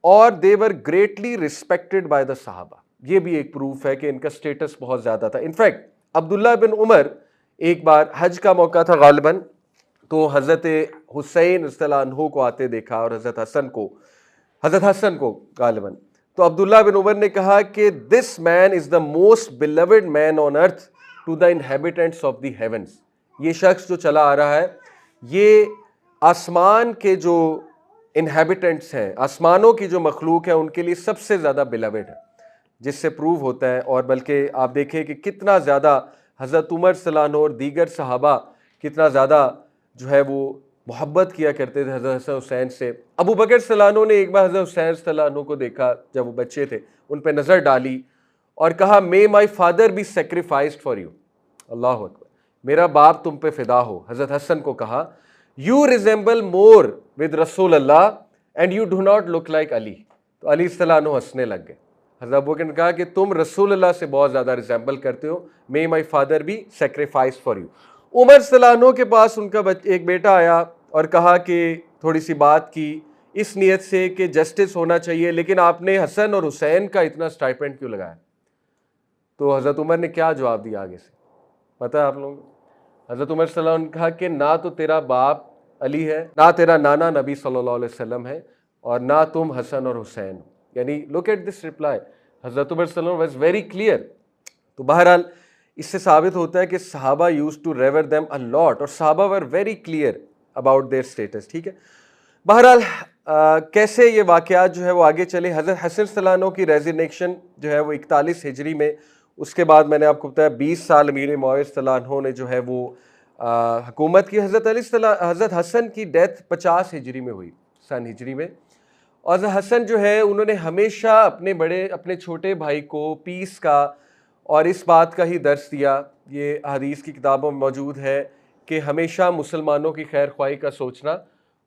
اور دے ور گریٹلی ریسپیکٹڈ بائی دا صحابہ. یہ بھی ایک پروف ہے کہ ان کا سٹیٹس بہت زیادہ تھا. انفیکٹ عبداللہ بن عمر ایک بار حج کا موقع تھا غالباً، تو حضرت حسین رضی اللہ عنہ کو آتے دیکھا، اور حضرت حسن کو غالباً. تو عبداللہ بن عمر نے کہا کہ this man is the most beloved man on earth to the inhabitants of the heavens. یہ شخص جو چلا آ رہا ہے یہ آسمان کے جو انہیبیٹنٹس ہیں، آسمانوں کی جو مخلوق ہے، ان کے لیے سب سے زیادہ بلیوڈ ہے، جس سے پروو ہوتا ہے. اور بلکہ آپ دیکھیں کہ کتنا زیادہ حضرت عمر صلی اللہ عنہ اور دیگر صحابہ کتنا زیادہ جو ہے وہ محبت کیا کرتے تھے حضرت حسن حسین سے. ابو بکر صلی اللہ عنہ نے ایک بار حضرت حسین صلی اللہ عنہ کو دیکھا جب وہ بچے تھے، ان پہ نظر ڈالی اور کہا may my father be sacrificed for you. اللہ اکبر، میرا باپ تم پہ فدا ہو. حضرت حسن کو کہا you resemble more with رسول اللہ and you do not look like علی. تو علی صلی اللہ عنہ ہنسنے لگ گئے. حضرت ابو بکر نے کہا کہ تم رسول اللہ سے بہت زیادہ ریزیمبل کرتے ہو، may my father be sacrificed for you. عمر صلی اللہ عنہ کے پاس ان کا ایک بیٹا آیا اور کہا کہ تھوڑی سی بات کی اس نیت سے کہ جسٹس ہونا چاہیے، لیکن آپ نے حسن اور حسین کا اتنا اسٹائپینڈ کیوں لگایا؟ تو حضرت عمر نے کیا جواب دیا آگے سے پتہ ہے آپ لوگوں کو؟ حضرت عمر صلی اللہ علیہ وسلم نے کہا کہ نہ تو تیرا باپ علی ہے، نہ تیرا نانا نبی صلی اللہ علیہ وسلم ہے، اور نہ تم حسن اور حسین. یعنی لک ایٹ دس ریپلائی، حضرت عمر صلی اللہ علیہ وسلم واز ویری کلیئر. تو بہرحال اس سے ثابت ہوتا ہے کہ صحابہ used to revere them a lot, اور صحابہ were very clear about their status. ٹھیک ہے، بہرحال کیسے یہ واقعات جو ہے وہ آگے چلے. حضرت حسن رضی اللہ عنہ کی ریزینیشن جو ہے وہ 41 ہجری میں, اس کے بعد میں نے آپ کو بتایا 20 سال امیر معاویہ رضی اللہ عنہ نے جو ہے وہ حکومت کی. حضرت حسن کی ڈیتھ 50 ہجری میں ہوئی, سن ہجری میں. اور حضرت حسن جو ہے انہوں نے ہمیشہ اپنے چھوٹے بھائی کو پیس کا اور اس بات کا ہی درس دیا. یہ حدیث کی کتابوں میں موجود ہے کہ ہمیشہ مسلمانوں کی خیر خواہی کا سوچنا,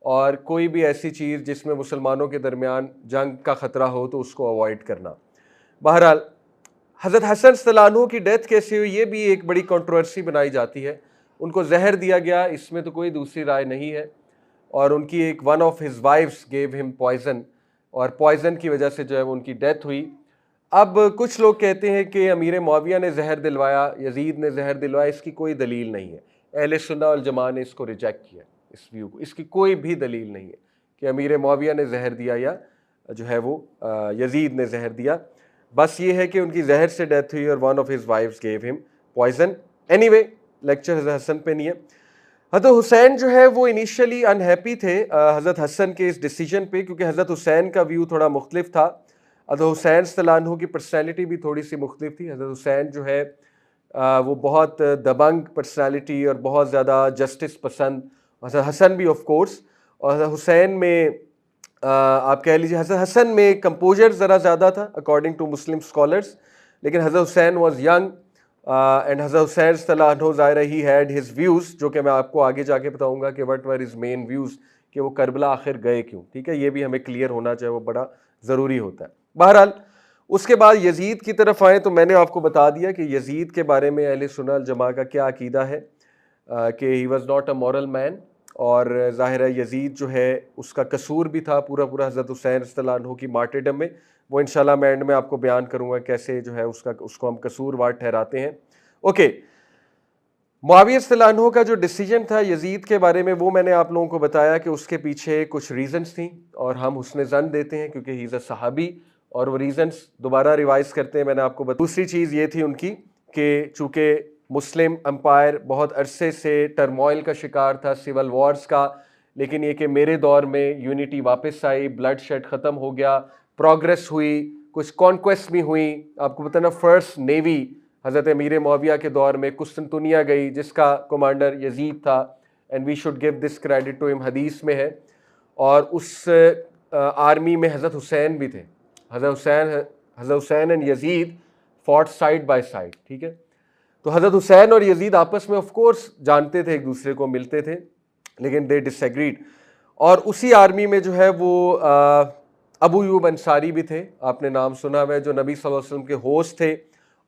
اور کوئی بھی ایسی چیز جس میں مسلمانوں کے درمیان جنگ کا خطرہ ہو تو اس کو اوائڈ کرنا. بہرحال حضرت حسن رضی اللہ عنہ کی ڈیتھ کیسے ہوئی, یہ بھی ایک بڑی کنٹروورسی بنائی جاتی ہے. ان کو زہر دیا گیا, اس میں تو کوئی دوسری رائے نہیں ہے, اور ان کی ایک one of his wives give ہم پوائزن, اور پوائزن کی وجہ سے جو ہے ان کی ڈیتھ ہوئی. اب کچھ لوگ کہتے ہیں کہ امیر معاویہ نے زہر دلوایا, یزید نے زہر دلوایا. اس کی کوئی دلیل نہیں ہے. اہل سنہ والجماعہ نے اس کو ریجیکٹ کیا, اس ویو کو. اس کی کوئی بھی دلیل نہیں ہے کہ امیر معاویہ نے زہر دیا یا جو ہے وہ یزید نے زہر دیا. بس یہ ہے کہ ان کی زہر سے ڈیتھ ہوئی اور one of his wives give ہم پوائزن. اینی وے, لیکچر حضرت حسن پہ نہیں ہے. حضرت حسین جو ہے وہ انیشلی انہیپی تھے حضرت حسن کے اس ڈیسیجن پہ, کیونکہ حضرت حسین کا ویو تھوڑا مختلف تھا. حضرت حسین رضی اللہ عنہ کی پرسنالٹی بھی تھوڑی سی مختلف تھی. حضرت حسین جو ہے وہ بہت دبنگ پرسنالٹی اور بہت زیادہ جسٹس پسند, حضرت حسن بھی آف کورس. اور حضرت حسین میں آپ کہہ لیجیے حضرت حسن میں کمپوزر ذرا زیادہ تھا اکارڈنگ ٹو مسلم اسکالرس, لیکن حضرت حسین واز ینگ اینڈ حضرت حسین رضی اللہ عنہ ظاہر ہی ہیڈ ہز ویوز, جو کہ میں آپ کو آگے جا کے بتاؤں گا کہ what were his main views, کہ وہ کربلا آخر گئے کیوں. ٹھیک ہے, یہ بھی ہمیں کلیئر ہونا چاہیے, وہ بڑا ضروری ہوتا ہے. بہرحال اس کے بعد یزید کی طرف آئیں تو میں نے آپ کو بتا دیا کہ یزید کے بارے میں اہل سنہ والجماعہ کا کیا عقیدہ ہے, کہ he was not a moral man, اور ظاہر ہے یزید جو ہے اس کا قصور بھی تھا پورا حضرت حسین رضی اللہ عنہ کی مارٹرڈم میں. وہ انشاءاللہ میں اینڈ میں آپ کو بیان کروں گا کیسے جو ہے اس کو ہم قصوروار ٹھہراتے ہیں. اوکے, معاویہ رضی اللہ عنہ کا جو ڈیسیجن تھا یزید کے بارے میں, وہ میں نے آپ لوگوں کو بتایا کہ اس کے پیچھے کچھ ریزنز تھیں, اور ہم حسن ظن دیتے ہیں کیونکہ ہی از اے صحابی, اور وہ ریزنز دوبارہ ریوائز کرتے ہیں. میں نے آپ کو دوسری چیز یہ تھی ان کی کہ چونکہ مسلم امپائر بہت عرصے سے ٹرموائل کا شکار تھا, سول وارز کا, لیکن یہ کہ میرے دور میں یونٹی واپس آئی, بلڈ شیڈ ختم ہو گیا, پروگریس ہوئی, کچھ کانکویسٹ بھی ہوئی. آپ کو بتانا فرسٹ نیوی حضرت امیر معاویہ کے دور میں قسطنطنیہ گئی, جس کا کمانڈر یزید تھا, and we should give this credit to him, حدیث میں ہے. اور اس آرمی میں حضرت حسین بھی تھے. حضرت Hussain and Yazid fought side by side. ٹھیک ہے, تو حضرت حسین اور یزید آپس میں آف کورس جانتے تھے, ایک دوسرے کو ملتے تھے, لیکن دے ڈس ایگریڈ. اور اسی آرمی میں جو ہے وہ ابو ایوب انصاری بھی تھے, آپ نے نام سنا ہوا ہے, جو نبی صلی اللہ علیہ وسلم کے ہوسٹ تھے.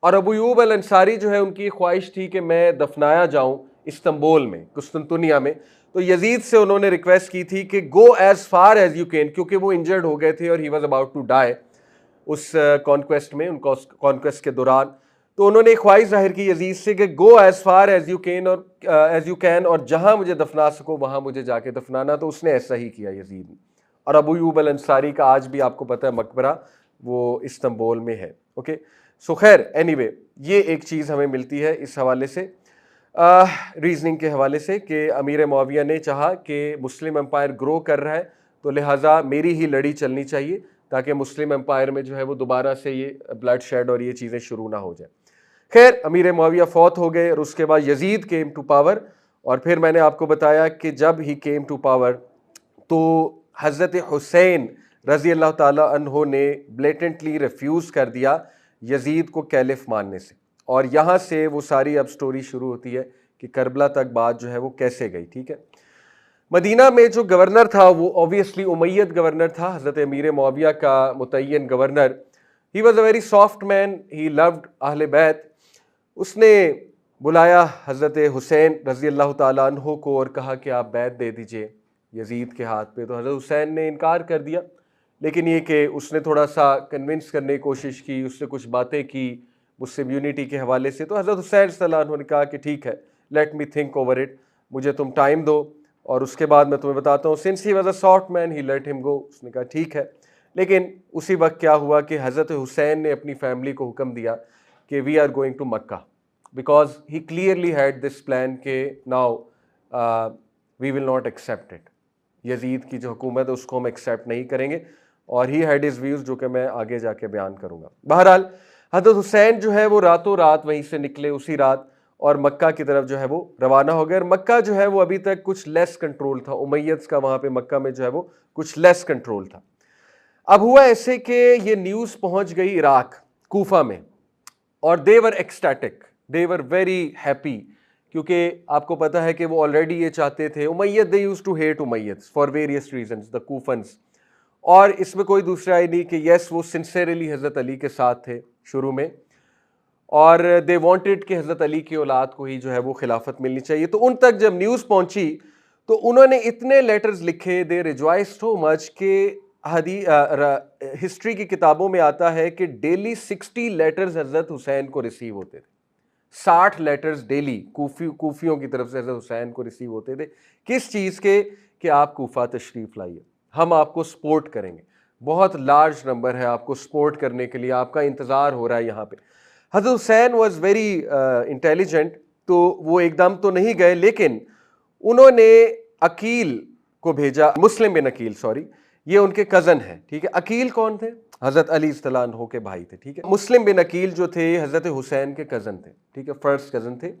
اور ابو ایوب الانصاری جو ہے ان کی خواہش تھی کہ میں دفنایا جاؤں استنبول میں, قسطنطنیہ میں. تو یزید سے انہوں نے ریکویسٹ کی تھی کہ go as far as you can, کیونکہ وہ انجرڈ ہو گئے تھے اور he was about to die اس کانکویسٹ میں, ان کو کانکویسٹ کے دوران. تو انہوں نے خواہش ظاہر کی یزید سے کہ go as far as you can, اور جہاں مجھے دفنا سکو وہاں مجھے جا کے دفنانا. تو اس نے ایسا ہی کیا یزید نے. اور ابو ایوب الانصاری کا آج بھی آپ کو پتہ ہے مقبرہ وہ استنبول میں ہے. اوکے, سو خیر اینی وے, یہ ایک چیز ہمیں ملتی ہے اس حوالے سے, ریزننگ کے حوالے سے, کہ امیر معاویہ نے چاہا کہ مسلم امپائر گرو کر رہا ہے تو لہٰذا میری ہی لڑی چلنی چاہیے, تاکہ مسلم امپائر میں جو ہے وہ دوبارہ سے یہ بلڈ شیڈ اور یہ چیزیں شروع نہ ہو جائیں. خیر, امیر معاویہ فوت ہو گئے, اور اس کے بعد یزید کیم ٹو پاور. اور پھر میں نے آپ کو بتایا کہ جب ہی کیم ٹو پاور تو حضرت حسین رضی اللہ تعالیٰ عنہ نے بلیٹنٹلی ریفیوز کر دیا یزید کو کیلف ماننے سے. اور یہاں سے وہ ساری اب سٹوری شروع ہوتی ہے کہ کربلا تک بات جو ہے وہ کیسے گئی. ٹھیک ہے, مدینہ میں جو گورنر تھا وہ اوبیسلی امید گورنر تھا, حضرت امیر معاویہ کا متعین governor. He was a very soft man, he loved اہل بیت. اس نے بلایا حضرت حسین رضی اللہ تعالیٰ عنہ کو اور کہا کہ آپ بیعت دے دیجئے یزید کے ہاتھ پہ. تو حضرت حسین نے انکار کر دیا, لیکن یہ کہ اس نے تھوڑا سا کنونس کرنے کی کوشش کی, اس سے کچھ باتیں کی مسلم یونٹی کے حوالے سے. تو حضرت حسین رضی اللہ عنہ نے کہا کہ ٹھیک ہے, let me think over it, مجھے تم ٹائم دو اور اس کے بعد میں تمہیں بتاتا ہوں. Since he was a soft man he let him go. اس نے کہا ٹھیک ہے. لیکن اسی وقت کیا ہوا کہ حضرت حسین نے اپنی فیملی کو حکم دیا کہ we are going to Mecca, because he clearly had this plan کہ now we will not accept it. Yazid کی جو حکومت ہے اس کو ہم ایکسیپٹ نہیں کریں گے, اور ہی ہیڈ ہز ویوز جو کہ میں آگے جا کے بیان کروں گا. بہرحال حضرت حسین جو ہے وہ راتوں رات وہیں سے نکلے اسی رات, اور مکہ کی طرف جو ہے وہ روانہ ہو گئے. اور مکہ جو ہے وہ ابھی تک کچھ لیس کنٹرول تھا, امیدز کا وہاں پہ مکہ میں جو ہے وہ کچھ لیس کنٹرول تھا. اب ہوا ایسے کہ یہ نیوز پہنچ گئی عراق کوفہ میں, اور دے ور ecstatic, they were very happy, کیونکہ آپ کو پتا ہے کہ وہ آلریڈی یہ چاہتے تھے, Umayyad they used to hate Umayyads for various reasons, the Kufans, اور اس میں کوئی دوسرا ہی نہیں کہ یس وہ سنسیئرلی حضرت علی کے ساتھ تھے شروع میں, اور دے وانٹڈ کہ حضرت علی کی اولاد کو ہی جو ہے وہ خلافت ملنی چاہیے. تو ان تک جب نیوز پہنچی تو انہوں نے اتنے لیٹرز لکھے, دے ریجوائس سو مچ کہ ہسٹری کی کتابوں میں آتا ہے کہ ڈیلی 60 لیٹرز حضرت حسین کو ریسیو ہوتے تھے. 60 لیٹرز ڈیلی کوفیوں کی طرف سے حضرت حسین کو ریسیو ہوتے تھے. کس چیز کے؟ کہ آپ کوفہ تشریف لائیے, ہم آپ کو سپورٹ کریں گے, بہت لارج نمبر ہے آپ کو سپورٹ کرنے کے لیے, آپ کا انتظار ہو رہا ہے یہاں پہ. حضرت حسین واز ویری انٹیلیجنٹ, تو وہ ایک دم تو نہیں گئے, لیکن انہوں نے عقیل کو بھیجا, مسلم بن عقیل, سوری, یہ ان کے کزن ہیں, ٹھیک ہے. عقیل کون تھے؟ حضرت علی رضی اللہ عنہ کے بھائی تھے, ٹھیک ہے. مسلم بن عقیل جو تھے حضرت حسین کے کزن تھے, ٹھیک ہے, فرسٹ کزن تھے.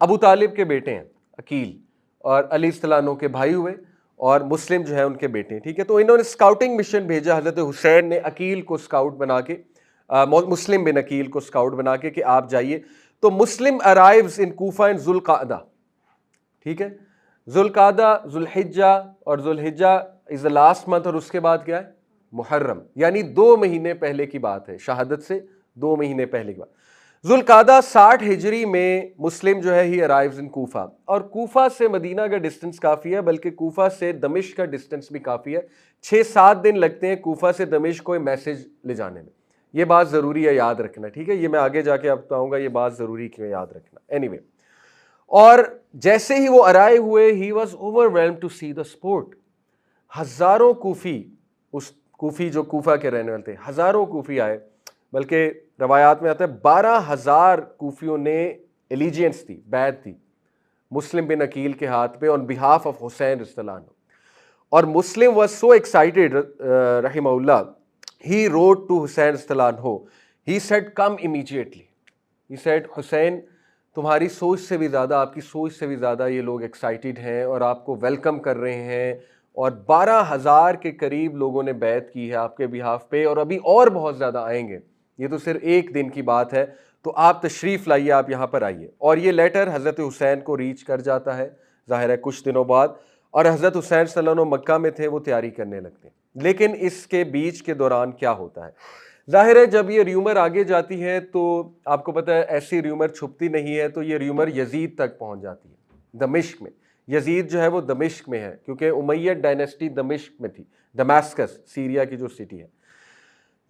ابو طالب کے بیٹے ہیں عقیل, اور علی رضی اللہ عنہ کے بھائی ہوئے, اور مسلم جو ہے ان کے بیٹے ہیں, ٹھیک ہے. تو انہوں نے اسکاؤٹنگ مشن بھیجا حضرت حسین نے عقیل کو اسکاؤٹ بنا کے, مسلم بن عقیل کو اسکاؤٹ بنا کے کہ آپ جائیے. تو مسلم ارائیوز ان کوفہ ان ذوالقعدہ, ٹھیک ہے. ذوالقعدہ, ذوالحجہ, اور ذوالحجہ از دا لاسٹ منتھ, اور اس کے بعد کیا ہے؟ محرم, یعنی 2 مہینے پہلے کی بات ہے, شہادت سے 2 مہینے پہلے کی بات. ذوالقعدہ 60 ہجری میں مسلم جو ہے ہی ارائیوز ان کوفہ, اور کوفہ سے مدینہ کا ڈسٹنس کافی ہے, بلکہ کوفہ سے دمشق کا ڈسٹنس بھی کافی ہے. 6-7 دن لگتے ہیں کوفہ سے دمشق کو میسج لے جانے میں. یہ بات ضروری ہے یاد رکھنا, ٹھیک ہے. یہ میں آگے جا کے آپ بتاؤں گا, یہ بات ضروری کیوں یاد رکھنا. اینی وے, اور جیسے ہی وہ ارائیو ہوئے, he was overwhelmed to see the support. ہزاروں کوفی, اس کوفی جو کوفہ کے رہنے والے تھے, ہزاروں کوفی آئے, بلکہ روایات میں آتا ہے 12,000 کوفیوں نے ایلیجینس تھی, بیعت تھی مسلم بن عقیل کے ہاتھ پہ آن بہاف آف حسین رضی اللہ عنہ. اور مسلم واز سو ایکسائٹیڈ رحمہ اللہ, ہی روٹ ٹو حسین رضی اللہ عنہ, he said come immediately, he said Hussain تمہاری سوچ سے بھی زیادہ, آپ کی سوچ سے بھی زیادہ یہ لوگ ایکسائٹیڈ ہیں اور آپ کو ویلکم کر رہے ہیں, اور 12,000 کے قریب لوگوں نے بیعت کی ہے آپ کے بہاف پہ, اور ابھی اور بہت زیادہ آئیں گے. یہ تو صرف ایک دن کی بات ہے, تو آپ تشریف لائیے, آپ یہاں پر آئیے. اور یہ لیٹر حضرت حسین کو ریچ کر جاتا ہے ظاہر ہے کچھ دنوں بعد, اور حضرت حسین صلی اللہ علیہ وسلم مکہ میں تھے, وہ تیاری کرنے لگتے ہیں. لیکن اس کے بیچ کے دوران کیا ہوتا ہے؟ ظاہر ہے جب یہ ریومر آگے جاتی ہے تو آپ کو پتہ ہے ایسی ریومر چھپتی نہیں ہے, تو یہ ریومر یزید تک پہنچ جاتی ہے دمشق میں. یزید جو ہے وہ دمشق میں ہے, کیونکہ امیہ ڈائنیسٹی دمشق میں تھی, دماسکس سیریا کی جو سٹی ہے.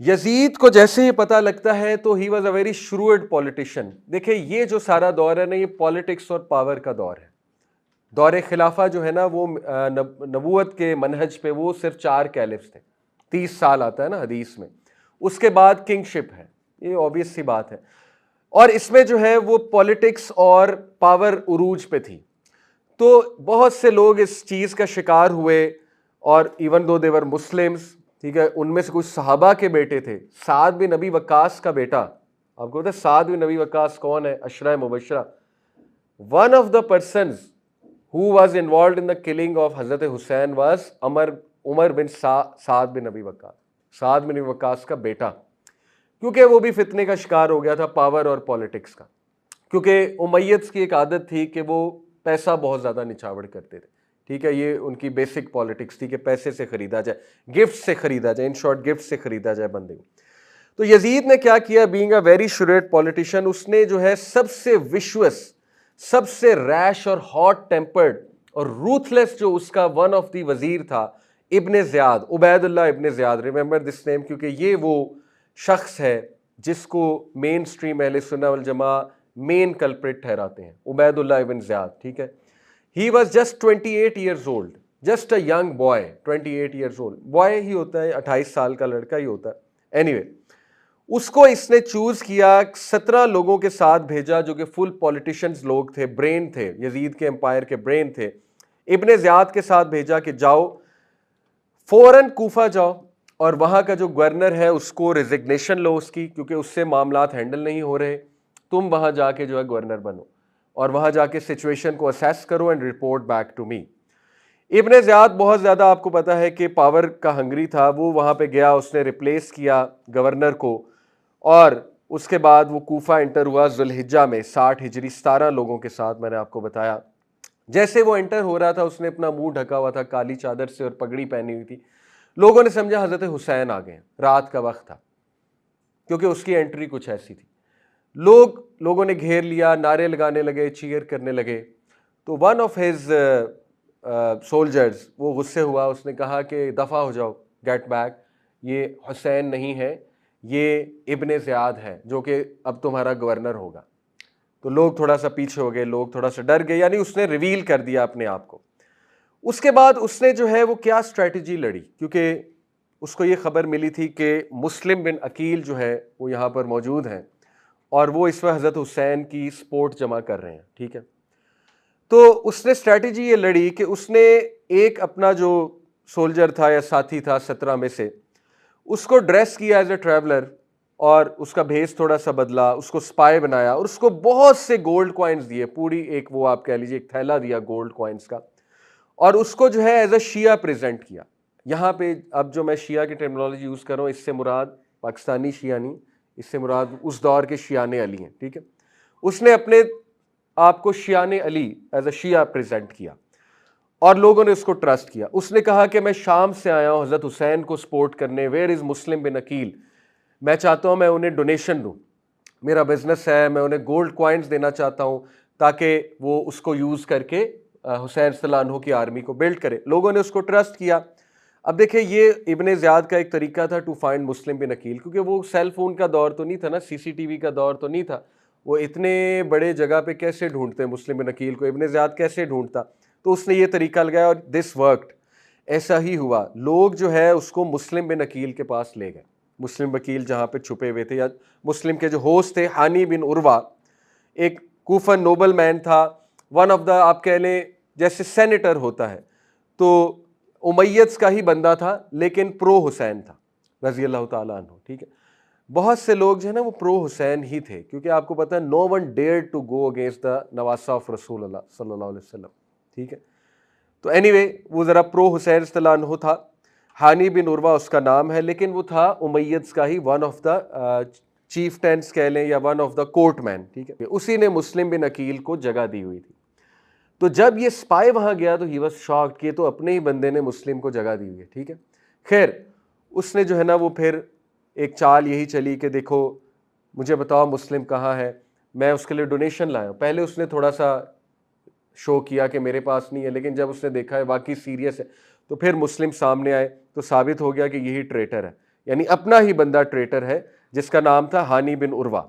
یزید کو جیسے ہی پتہ لگتا ہے تو he was a very shrewd politician. دیکھیں یہ جو سارا دور ہے نا, یہ پالیٹکس اور پاور کا دور ہے. دور خلافہ جو ہے نا وہ نبوت کے منہج پہ وہ صرف 4 کیلفز تھے, 30 سال آتا ہے نا حدیث میں. اس کے بعد کنگ شپ ہے, یہ obvious سی بات ہے, اور اس میں جو ہے وہ پولیٹکس اور پاور عروج پہ تھی. تو بہت سے لوگ اس چیز کا شکار ہوئے, اور ایون دو دیور مسلمز, ٹھیک ہے, ان میں سے کچھ صحابہ کے بیٹے تھے. سعد بن نبی وقاص کا بیٹا, آپ کو پتہ ہے سعد بن نبی وقاص کون ہے؟ عشرہ مبشرہ. One of the persons who was involved in the killing of حضرت حسین was عمر بن سعد بن نبی وقاص, سعد بن نبی وقاص کا بیٹا, کیونکہ وہ بھی فتنے کا شکار ہو گیا تھا پاور اور پولیٹکس کا. کیونکہ امیدز کی ایک عادت تھی کہ وہ پیسہ بہت زیادہ نچھاور کرتے تھے, ٹھیک ہے, یہ ان کی بیسک پالیٹکس تھی کہ پیسے سے خریدا جائے, گفٹ سے خریدا جائے, ان شارٹ گفٹ سے خریدا جائے بندے کو. تو یزید نے کیا کیا, بینگ اے ویری شریٹ پولیٹیشین, اس نے جو ہے سب سے وشوس, سب سے ریش اور ہاٹ ٹیمپرڈ اور روتھلیس جو اس کا ون آف دی وزیر تھا, ابن زیاد, عبید اللہ ابن زیاد, ریممبر دس نیم, کیونکہ یہ وہ شخص ہے جس کو مین سٹریم اہل سنہ والجماعہ مین کلپریٹ ٹھہراتے ہیں, عبید اللہ ابن زیاد, ٹھیک ہے. He was just 28 years old, just a young boy, 28 years old, boy ہی ہوتا ہے, 28 سال کا لڑکا ہی ہوتا ہے. اینی وے, اس کو اس نے چوز کیا, 17 لوگوں کے ساتھ بھیجا جو کہ فل پولیٹیشنز لوگ تھے, برین تھے, یزید کے امپائر کے برین تھے. ابن زیاد کے ساتھ بھیجا کہ جاؤ فوراً کوفہ جاؤ اور وہاں کا جو گورنر ہے اس کو ریزگنیشن لو اس کی، کیونکہ اس سے معاملات ہینڈل نہیں ہو رہے، تم وہاں جا کے جو ہے گورنر بنو اور وہاں جا کے سچویشن کو اسیس کرو and report back to me. Ibn Ziyad بہت زیادہ آپ کو پتا ہے کہ پاور کا ہنگری تھا، وہ وہاں پہ گیا، اس نے ریپلیس کیا گورنر کو، اور اس کے بعد وہ کوفہ انٹر ہوا ذوالحجہ میں 60 ہجری 17 لوگوں کے ساتھ، میں نے آپ کو بتایا۔ جیسے وہ انٹر ہو رہا تھا اس نے اپنا منہ ڈھکا ہوا تھا کالی چادر سے اور پگڑی پہنی ہوئی تھی، لوگوں نے سمجھا حضرت حسین آ گئے، رات کا وقت تھا کیونکہ اس کی انٹری کچھ ایسی تھی۔ لوگوں نے گھیر لیا، نعرے لگانے لگے، چیئر کرنے لگے۔ تو ون آف ہز سولجرز وہ غصے ہوا، اس نے کہا کہ دفع ہو جاؤ، گیٹ بیک، یہ حسین نہیں ہے، یہ ابن زیاد ہے جو کہ اب تمہارا گورنر ہوگا۔ تو لوگ تھوڑا سا پیچھے ہو گئے، لوگ تھوڑا سا ڈر گئے، یعنی اس نے ریویل کر دیا اپنے آپ کو۔ اس کے بعد اس نے جو ہے وہ کیا اسٹریٹجی لڑی، کیونکہ اس کو یہ خبر ملی تھی کہ مسلم بن عقیل جو ہے وہ یہاں پر موجود ہیں اور وہ اس وقت حضرت حسین کی سپورٹ جمع کر رہے ہیں، ٹھیک ہے۔ تو اس نے اسٹریٹجی یہ لڑی کہ اس نے ایک اپنا جو سولجر تھا یا ساتھی تھا 17 میں سے، اس کو ڈریس کیا ایز اے ٹریولر اور اس کا بھیس تھوڑا سا بدلا، اس کو سپائی بنایا اور اس کو بہت سے گولڈ کوائنز دیے، پوری ایک وہ آپ کہہ لیجیے ایک تھیلا دیا گولڈ کوائنز کا، اور اس کو جو ہے ایز اے شیعہ پریزنٹ کیا۔ یہاں پہ اب جو میں شیعہ کی ٹرمنالوجی یوز کر رہا ہوں، اس سے مراد پاکستانی شیعہ نہیں، اس سے مراد اس دور کے شیعان علی ہیں، ٹھیک ہے۔ اس نے اپنے آپ کو شیعان علی ایز اے شیعہ پریزنٹ کیا اور لوگوں نے اس کو ٹرسٹ کیا۔ اس نے کہا کہ میں شام سے آیا ہوں حضرت حسین کو سپورٹ کرنے، ویئر از مسلم بن عقیل، میں چاہتا ہوں میں انہیں ڈونیشن دوں، میرا بزنس ہے، میں انہیں گولڈ کوائنز دینا چاہتا ہوں تاکہ وہ اس کو یوز کر کے حسین صلی اللہ عنہ کی آرمی کو بلڈ کرے۔ لوگوں نے اس کو ٹرسٹ کیا۔ اب دیکھیں یہ ابن زیاد کا ایک طریقہ تھا ٹو فائنڈ مسلم بن عقیل، کیونکہ وہ سیل فون کا دور تو نہیں تھا نا، سی سی ٹی وی کا دور تو نہیں تھا، وہ اتنے بڑے جگہ پہ کیسے ڈھونڈتے مسلم بن عقیل کو، ابن زیاد کیسے ڈھونڈتا؟ تو اس نے یہ طریقہ لگایا اور دس ورکڈ، ایسا ہی ہوا۔ لوگ جو ہے اس کو مسلم بن عقیل کے پاس لے گئے، مسلم بن عقیل جہاں پہ چھپے ہوئے تھے، یا مسلم کے جو ہوسٹ تھے ہانی بن عروہ، ایک کوفن نوبل مین تھا، ون آف دا آپ کہہ لیں جیسے سینیٹر ہوتا ہے، تو امیدز کا ہی بندہ تھا لیکن پرو حسین تھا رضی اللہ تعالیٰ عنہ، ٹھیک ہے۔ بہت سے لوگ جو ہے نا وہ پرو حسین ہی تھے، کیونکہ آپ کو پتہ ہے no one dare to go against the نواسہ آف رسول اللہ صلی اللہ علیہ وسلم، ٹھیک ہے۔ تو اینی وے وہ ذرا پرو حسین صلی اللہ عنہ تھا، ہانی بن عروہ اس کا نام ہے، لیکن وہ تھا امیدز کا he one of the chieftains کہہ لیں یا one of the court men, ٹھیک ہے۔ اسی نے مسلم بن عقیل کو جگہ دی ہوئی تھی۔ تو جب یہ سپائی وہاں گیا تو ہی واز شاکڈ کہ تو اپنے ہی بندے نے مسلم کو جگہ دی ہوئی ہے، ٹھیک ہے۔ خیر اس نے جو ہے نا وہ پھر ایک چال یہی چلی کہ دیکھو مجھے بتاؤ مسلم کہاں ہے، میں اس کے لیے ڈونیشن لایا ہوں۔ پہلے اس نے تھوڑا سا شو کیا کہ میرے پاس نہیں ہے، لیکن جب اس نے دیکھا ہے واقعی سیریس ہے تو پھر مسلم سامنے آئے، تو ثابت ہو گیا کہ یہی ٹریٹر ہے، یعنی اپنا ہی بندہ ٹریٹر ہے، جس کا نام تھا ہانی بن عروہ۔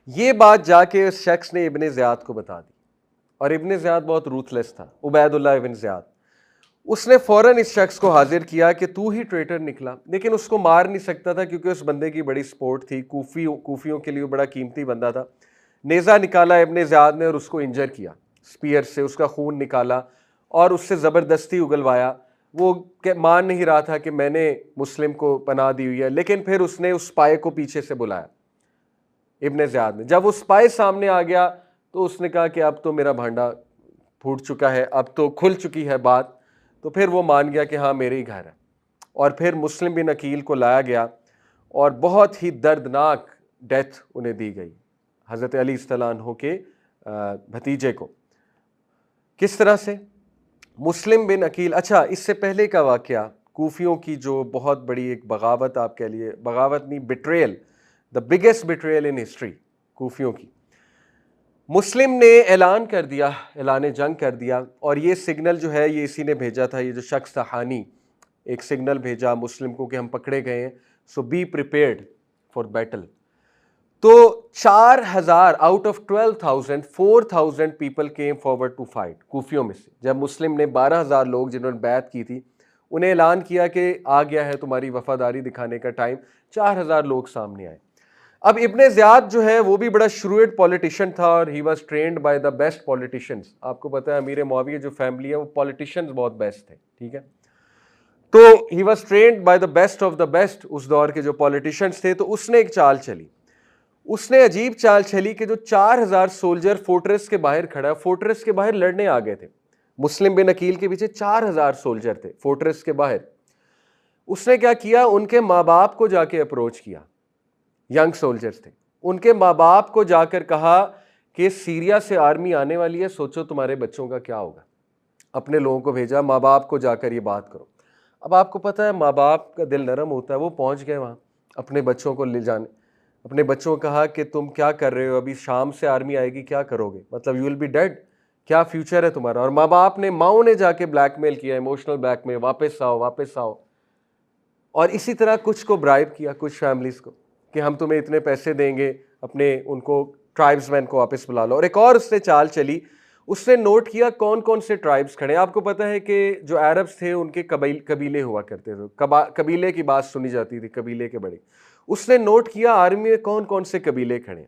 یہ بات جا کے اس شخص نے ابن زیاد کو بتا دی، اور ابن زیاد بہت روتھلیس تھا، عبید اللہ ابن زیاد۔ اس نے فوراً اس شخص کو حاضر کیا کہ تو ہی ٹریٹر نکلا، لیکن اس کو مار نہیں سکتا تھا کیونکہ اس بندے کی بڑی سپورٹ تھی، کوفیوں کے لیے بڑا قیمتی بندہ تھا۔ نیزہ نکالا ابن زیاد نے اور اس کو انجر کیا سپیئر سے، اس کا خون نکالا اور اس سے زبردستی اگلوایا۔ وہ مان نہیں رہا تھا کہ میں نے مسلم کو پناہ دی ہوئی ہے، لیکن پھر اس نے اس سپائی کو پیچھے سے بلایا ابن زیاد نے۔ جب وہ سپائی سامنے آ گیا تو اس نے کہا کہ اب تو میرا بھانڈا پھوٹ چکا ہے، اب تو کھل چکی ہے بات، تو پھر وہ مان گیا کہ ہاں میرے ہی گھر ہے، اور پھر مسلم بن عقیل کو لایا گیا اور بہت ہی دردناک ڈیتھ انہیں دی گئی، حضرت علی صلی اللہ عنہ کے بھتیجے کو۔ کس طرح سے مسلم بن عقیل، اچھا اس سے پہلے کا واقعہ کوفیوں کی جو بہت بڑی ایک بغاوت، آپ کہہ لیے بغاوت نہیں، betrayal, the biggest betrayal in history کوفیوں کی۔ مسلم نے اعلان کر دیا، اعلان جنگ کر دیا، اور یہ سگنل جو ہے یہ اسی نے بھیجا تھا، یہ جو شخص تھا ہانی، ایک سگنل بھیجا مسلم کو کہ ہم پکڑے گئے ہیں، so be prepared for battle. تو 4000 out of 12,000 4,000 people came forward to fight کوفیوں میں سے۔ جب مسلم نے 12,000 لوگ جنہوں نے بیعت کی تھی انہیں اعلان کیا کہ آ گیا ہے تمہاری وفاداری دکھانے کا ٹائم، 4000 لوگ سامنے آئے۔ اب ابن زیاد جو ہے وہ بھی بڑا شروئڈ پولیٹیشین تھا، اور he was trained by the best politicians. آپ کو پتہ ہے امیر معاویہ جو فیملی ہے وہ پولیٹیشینز بہت بیسٹ تھے، ٹھیک ہے۔ تو he was trained by the best of the best, اس دور کے جو پولیٹیشنس تھے. تو اس نے ایک چال چلی، اس نے عجیب چال چلی کہ جو 4,000 سولجر فورٹریس کے باہر کھڑا ہے، فورٹریس کے باہر لڑنے آ گئے تھے. مسلم بن عقیل کے پیچھے 4,000 سولجر تھے فورٹریس کے باہر. اس نے کیا کیا، ان کے ماں باپ کو جا کے اپروچ کیا، ینگ سولجرز تھے، ان کے ماں باپ کو جا کر کہا کہ سیریا سے آرمی آنے والی ہے، سوچو تمہارے بچوں کا کیا ہوگا. اپنے لوگوں کو بھیجا، ماں باپ کو جا کر یہ بات کرو. اب آپ کو پتہ ہے ماں باپ کا دل نرم ہوتا ہے، وہ پہنچ گئے وہاں اپنے بچوں کو لے جانے. اپنے بچوں کو کہا کہ تم کیا کر رہے ہو، ابھی شام سے آرمی آئے گی، کیا کرو گے، مطلب یو ول بی ڈیڈ، کیا فیوچر ہے تمہارا. اور ماں باپ نے، ماؤں نے جا کے بلیک میل کیا، ایموشنل بلیک میل، واپس آؤ واپس آؤ. اور اسی طرح کچھ کو برائب کیا، کچھ فیملیز کو، کہ ہم تمہیں اتنے پیسے دیں گے، اپنے ان کو ٹرائبز مین کو واپس بلا لو. اور ایک اور اس نے چال چلی، اس نے نوٹ کیا کون کون سے ٹرائبز کھڑے ہیں. آپ کو پتہ ہے کہ جو عربز تھے ان کے قبیلے ہوا کرتے تھے، قبیلے کی بات سنی جاتی تھی، قبیلے کے بڑے. اس نے نوٹ کیا آرمی میں کون کون سے قبیلے کھڑے ہیں،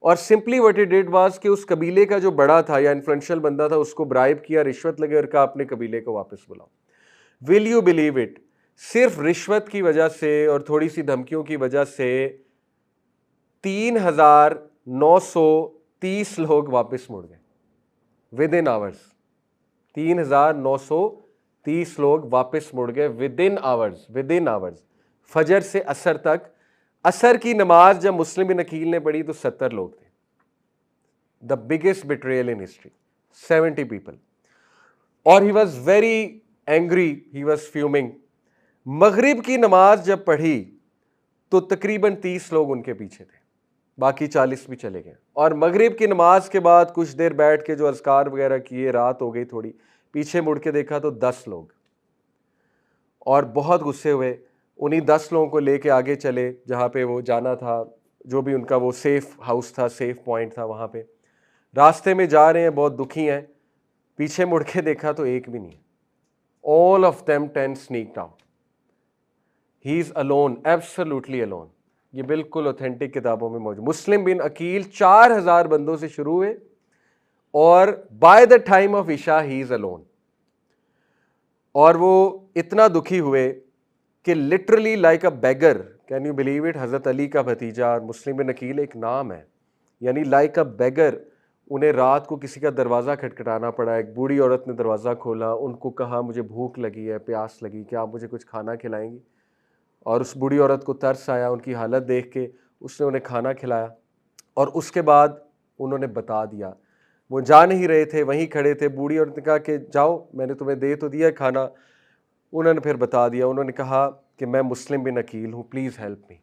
اور simply what it did was کہ اس قبیلے کا جو بڑا تھا یا انفلوئنشل بندہ تھا اس کو برائب کیا، رشوت لگے اور کہا اپنے قبیلے کو واپس بلاؤ. ول یو بلیو اٹ، صرف رشوت کی وجہ سے اور تھوڑی سی دھمکیوں کی وجہ سے 3,930 لوگ واپس مڑ گئے ود ان آورز. 3,930 لوگ واپس مڑ گئے ود ان آورز. فجر سے عصر تک. عصر کی نماز جب مسلم بن عقیل نے پڑھی تو 70 لوگ تھے. The biggest betrayal in history, 70 people. اور he was very angry, he was fuming. مغرب کی نماز جب پڑھی تو تقریباً 30 لوگ ان کے پیچھے تھے، باقی 40 بھی چلے گئے. اور مغرب کی نماز کے بعد کچھ دیر بیٹھ کے جو اذکار وغیرہ کیے، رات ہو گئی تھوڑی، پیچھے مڑ کے دیکھا تو 10 لوگ. اور بہت غصے ہوئے، انہی 10 لوگوں کو لے کے آگے چلے جہاں پہ وہ جانا تھا، جو بھی ان کا وہ سیف ہاؤس تھا، سیف پوائنٹ تھا وہاں پہ. راستے میں جا رہے ہیں، بہت دکھی ہیں، پیچھے مڑ کے دیکھا تو ایک بھی نہیں. all of them 10 sneaked out. He is alone, absolutely alone. یہ بالکل اوتھینٹک کتابوں میں موجود. مسلم بن عقیل 4,000 بندوں سے شروع ہوئے اور بائی دا ٹائم آف عشاء ہی از alone. اور وہ اتنا دکھی ہوئے کہ literally like a beggar, can you believe it, Hazrat Ali کا بھتیجا اور مسلم بن عقیل ایک نام ہے، یعنی لائک اے بیگر انہیں رات کو کسی کا دروازہ کھٹکھٹانا پڑا. ایک بوڑھی عورت نے دروازہ کھولا، ان کو کہا مجھے بھوک لگی ہے، پیاس لگی، کیا آپ مجھے کچھ کھانا کھلائیں گی؟ اور اس بوڑھی عورت کو ترس آیا، ان کی حالت دیکھ کے اس نے انہیں کھانا کھلایا. اور اس کے بعد انہوں نے بتا دیا، وہ جا نہیں رہے تھے، وہیں کھڑے تھے. بوڑھی عورت نے کہا کہ جاؤ، میں نے تمہیں دے تو دیا کھانا. انہوں نے پھر بتا دیا، انہوں نے کہا کہ میں مسلم بن عقیل ہوں، پلیز ہیلپ می.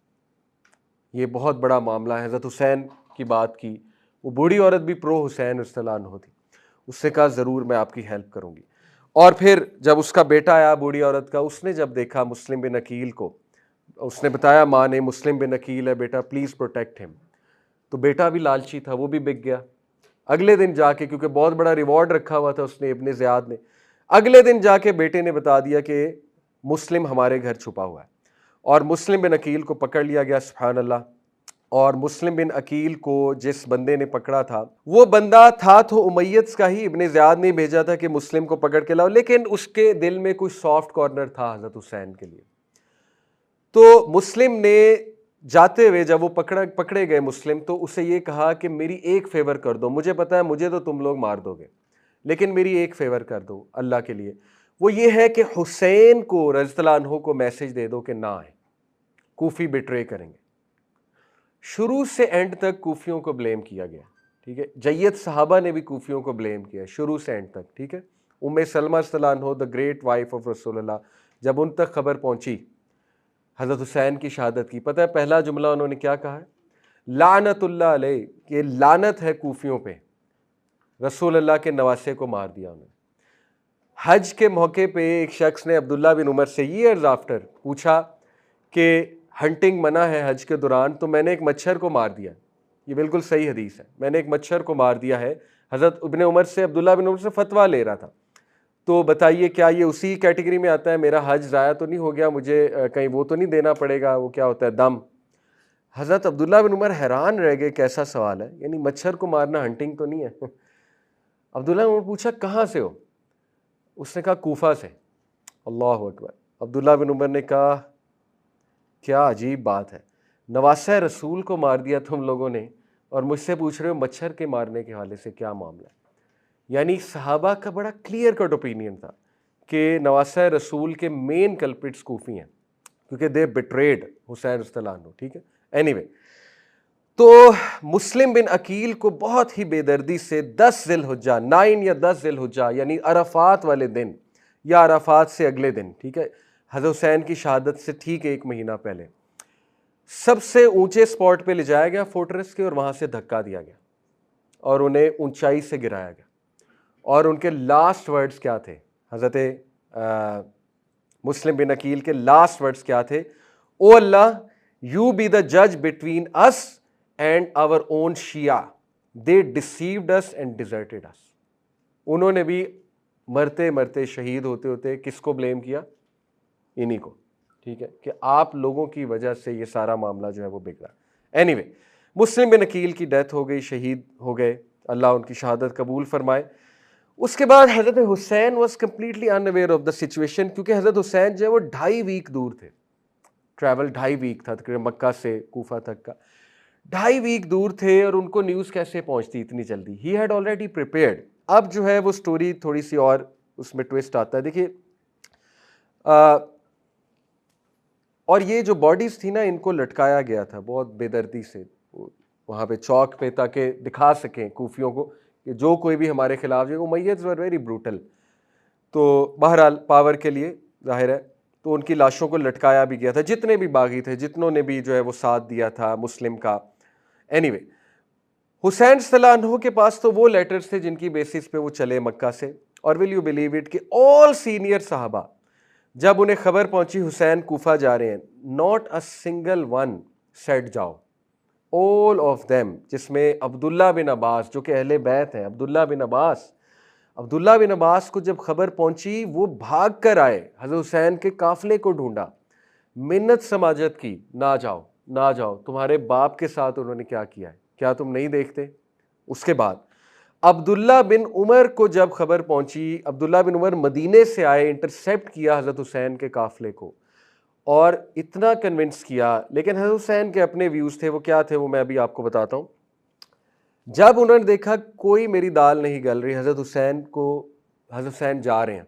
یہ بہت بڑا معاملہ ہے. حضرت حسین کی بات کی، وہ بوڑھی عورت بھی پرو حسین رضی اللہ عنہ تھی. اس نے کہا ضرور میں آپ کی ہیلپ کروں گی. اور پھر جب اس کا بیٹا آیا بوڑھی عورت کا، اس نے جب دیکھا مسلم بن عقیل کو، اس نے بتایا ماں نے مسلم بن عقیل ہے بیٹا، پلیز پروٹیکٹ ہم. تو بیٹا بھی لالچی تھا، وہ بھی بک گیا. اگلے دن جا کے، کیونکہ بہت بڑا ریوارڈ رکھا ہوا تھا اس نے، ابن زیاد نے، اگلے دن جا کے بیٹے نے بتا دیا کہ مسلم ہمارے گھر چھپا ہوا ہے. اور مسلم بن عقیل کو پکڑ لیا گیا، سبحان اللہ. اور مسلم بن عقیل کو جس بندے نے پکڑا تھا، وہ بندہ تھا تو امیدز کا ہی، ابن زیاد نے بھیجا تھا کہ مسلم کو پکڑ کے لاؤ، لیکن اس کے دل میں کچھ سافٹ کارنر تھا حضرت حسین کے لیے. تو مسلم نے جاتے ہوئے جب وہ پکڑے گئے مسلم، تو اسے یہ کہا کہ میری ایک فیور کر دو، مجھے پتا ہے مجھے تو تم لوگ مار دو گے، لیکن میری ایک فیور کر دو اللہ کے لیے. وہ یہ ہے کہ حسین کو رضی اللہ عنہ کو میسج دے دو کہ نہ آئے، کوفی بٹرے کریں گے. شروع سے اینڈ تک کوفیوں کو بلیم کیا گیا، ٹھیک ہے. جید صحابہ نے بھی کوفیوں کو بلیم کیا شروع سے اینڈ تک، ٹھیک ہے. ام سلمہ رضی اللہ عنہ، دا گریٹ وائف آف رسول اللہ، جب ان تک خبر پہنچی حضرت حسین کی شہادت کی، پتہ ہے پہلا جملہ انہوں نے کیا کہا ہے؟ لعنت اللہ علیہ، کہ لعنت ہے کوفیوں پہ، رسول اللہ کے نواسے کو مار دیا انہوں نے. حج کے موقع پہ ایک شخص نے عبداللہ بن عمر سے ایئرز آفٹر پوچھا کہ ہنٹنگ منع ہے حج کے دوران، تو میں نے ایک مچھر کو مار دیا. یہ بالکل صحیح حدیث ہے، میں نے ایک مچھر کو مار دیا ہے. حضرت ابن عمر سے، عبداللہ بن عمر سے فتویٰ لے رہا تھا. تو بتائیے کیا یہ اسی کیٹیگری میں آتا ہے؟ میرا حج ضائع تو نہیں ہو گیا، مجھے کہیں وہ تو نہیں دینا پڑے گا، وہ کیا ہوتا ہے دم. حضرت عبداللہ بن عمر حیران رہ گئے، کیسا سوال ہے، یعنی مچھر کو مارنا ہنٹنگ تو نہیں ہے. عبداللہ بن عمر پوچھا کہاں سے ہو؟ اس نے کہا کوفہ سے. اللہ اکبر. عبداللہ بن عمر نے کہا کیا عجیب بات ہے، نواسہ رسول کو مار دیا تم لوگوں نے اور مجھ سے پوچھ رہے ہو مچھر کے مارنے کے حوالے سے کیا معاملہ ہے۔ یعنی صحابہ کا بڑا کلیئر کٹ اوپینین تھا کہ نواسہ رسول کے مین کلپٹس کوفی ہیں کیونکہ دے بٹریڈ حسین رضی اللہ عنہ، ٹھیک ہے۔ اینی وے، تو مسلم بن عقیل کو بہت ہی بے دردی سے 10 ذی الحجہ 9 یا 10 ذی الحجہ یعنی عرفات والے دن یا عرفات سے اگلے دن، ٹھیک ہے، حضرت حسین کی شہادت سے ٹھیک 1 مہینہ پہلے سب سے اونچے سپاٹ پہ لے جایا گیا فورٹریس کے، اور وہاں سے دھکا دیا گیا اور انہیں اونچائی سے گرایا گیا، اور ان کے لاسٹ ورڈز کیا تھے؟ حضرت مسلم بن عقیل کے لاسٹ ورڈز کیا تھے؟ او اللہ، یو بی دا جج between us and our own شیعہ، they deceived us and deserted us. انہوں نے بھی مرتے مرتے شہید ہوتے ہوتے کس کو بلیم کیا؟ انہی کو، ٹھیک ہے، کہ آپ لوگوں کی وجہ سے یہ سارا معاملہ جو ہے وہ بگڑا۔ اینی وے، مسلم بن عقیل کی ڈیتھ ہو گئی، شہید ہو گئے، اللہ ان کی شہادت قبول فرمائے۔ اس کے بعد حضرت Hussain was completely unaware of the situation, کیونکہ حضرت حسین جو ہے وہ 2.5 ویک دور تھے، ٹریول 2.5 ویک تھا تقریباً مکہ سے کوفہ تک کا، 2.5 ویک دور تھے، اور ان کو نیوز کیسے پہنچتی اتنی جلدی؟ He had already prepared. اب جو ہے وہ سٹوری تھوڑی سی اور اس میں ٹویسٹ آتا ہے، دیکھیے اور یہ جو باڈیز تھی نا، ان کو لٹکایا گیا تھا بہت بے دردی سے وہاں پہ چوک پہ، تاکہ دکھا سکیں کوفیوں کو کہ جو کوئی بھی ہمارے خلاف جو امیدز ور ویری بروٹل، تو بہرحال پاور کے لیے ظاہر ہے، تو ان کی لاشوں کو لٹکایا بھی گیا تھا، جتنے بھی باغی تھے، جتنوں نے بھی جو ہے وہ ساتھ دیا تھا مسلم کا۔ اینی وے، حسین صلی اللہ عنہ کے پاس تو وہ لیٹرز تھے جن کی بیسس پہ وہ چلے مکہ سے، اور ول یو بلیو اٹ کہ آل سینئر صحابہ جب انہیں خبر پہنچی حسین کوفہ جا رہے ہیں، not a single one seat جاؤ، all of them، جس میں عبداللہ بن عباس جو کہ اہل بیت ہیں، عبداللہ بن عباس کو جب خبر پہنچی وہ بھاگ کر آئے، حضرت حسین کے قافلے کو ڈھونڈا، منت سماجت کی، نہ جاؤ نہ جاؤ، تمہارے باپ کے ساتھ انہوں نے کیا کیا ہے، کیا تم نہیں دیکھتے؟ اس کے بعد عبداللہ بن عمر کو جب خبر پہنچی، عبداللہ بن عمر مدینے سے آئے، انٹرسیپٹ کیا حضرت حسین کے قافلے کو اور اتنا کنونس کیا، لیکن حضرت حسین کے اپنے ویوز تھے، وہ کیا تھے وہ میں ابھی آپ کو بتاتا ہوں۔ جب انہوں نے دیکھا کوئی میری دال نہیں گل رہی، حضرت حسین جا رہے ہیں،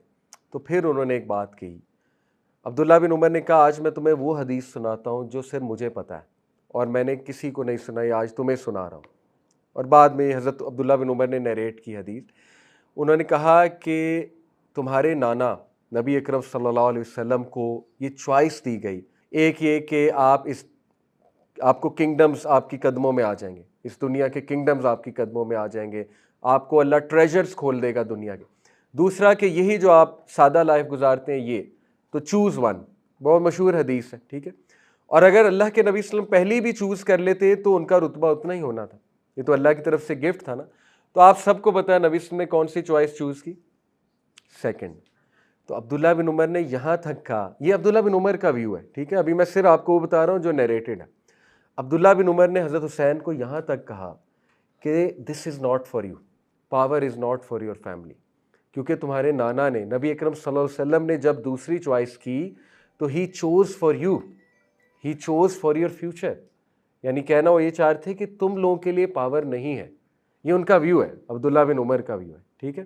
تو پھر انہوں نے ایک بات کہی، عبداللہ بن عمر نے کہا آج میں تمہیں وہ حدیث سناتا ہوں جو صرف مجھے پتہ ہے اور میں نے کسی کو نہیں سنائی، آج تمہیں سنا رہا ہوں۔ اور بعد میں حضرت عبداللہ بن عمر نے نیریٹ کی حدیث، انہوں نے کہا کہ تمہارے نانا نبی اکرم صلی اللہ علیہ وسلم کو یہ چوائس دی گئی، ایک یہ کہ آپ کو کنگڈمز آپ کی قدموں میں آ جائیں گے، اس دنیا کے کنگڈمز آپ کی قدموں میں آ جائیں گے، آپ کو اللہ ٹریجرز کھول دے گا دنیا کے، دوسرا کہ یہی جو آپ سادہ لائف گزارتے ہیں یہ، تو چوز ون، بہت مشہور حدیث ہے، ٹھیک ہے۔ اور اگر اللہ کے نبی صلی اللہ علیہ وسلم پہلی بھی چوز کر لیتے تو ان کا رتبہ اتنا ہی ہونا تھا، یہ تو اللہ کی طرف سے گفٹ تھا نا۔ تو آپ سب کو پتہ ہے نبی صلی اللہ علیہ وسلم نے کون سی چوائس چوز کی؟ سیکنڈ۔ تو عبداللہ بن عمر نے یہاں تک کہا، یہ عبداللہ بن عمر کا ویو ہے، ٹھیک ہے، ابھی میں صرف آپ کو وہ بتا رہا ہوں جو نیریٹڈ ہے۔ عبداللہ بن عمر نے حضرت حسین کو یہاں تک کہا کہ this is not for you, power is not for your family, کیونکہ تمہارے نانا نے، نبی اکرم صلی اللہ علیہ وسلم نے جب دوسری چوائس کی تو he chose for you, he chose for your future, یعنی کہنا وہ یہ چاہتے تھے کہ تم لوگوں کے لیے پاور نہیں ہے، یہ ان کا ویو ہے، عبداللہ بن عمر کا ویو ہے، ٹھیک ہے،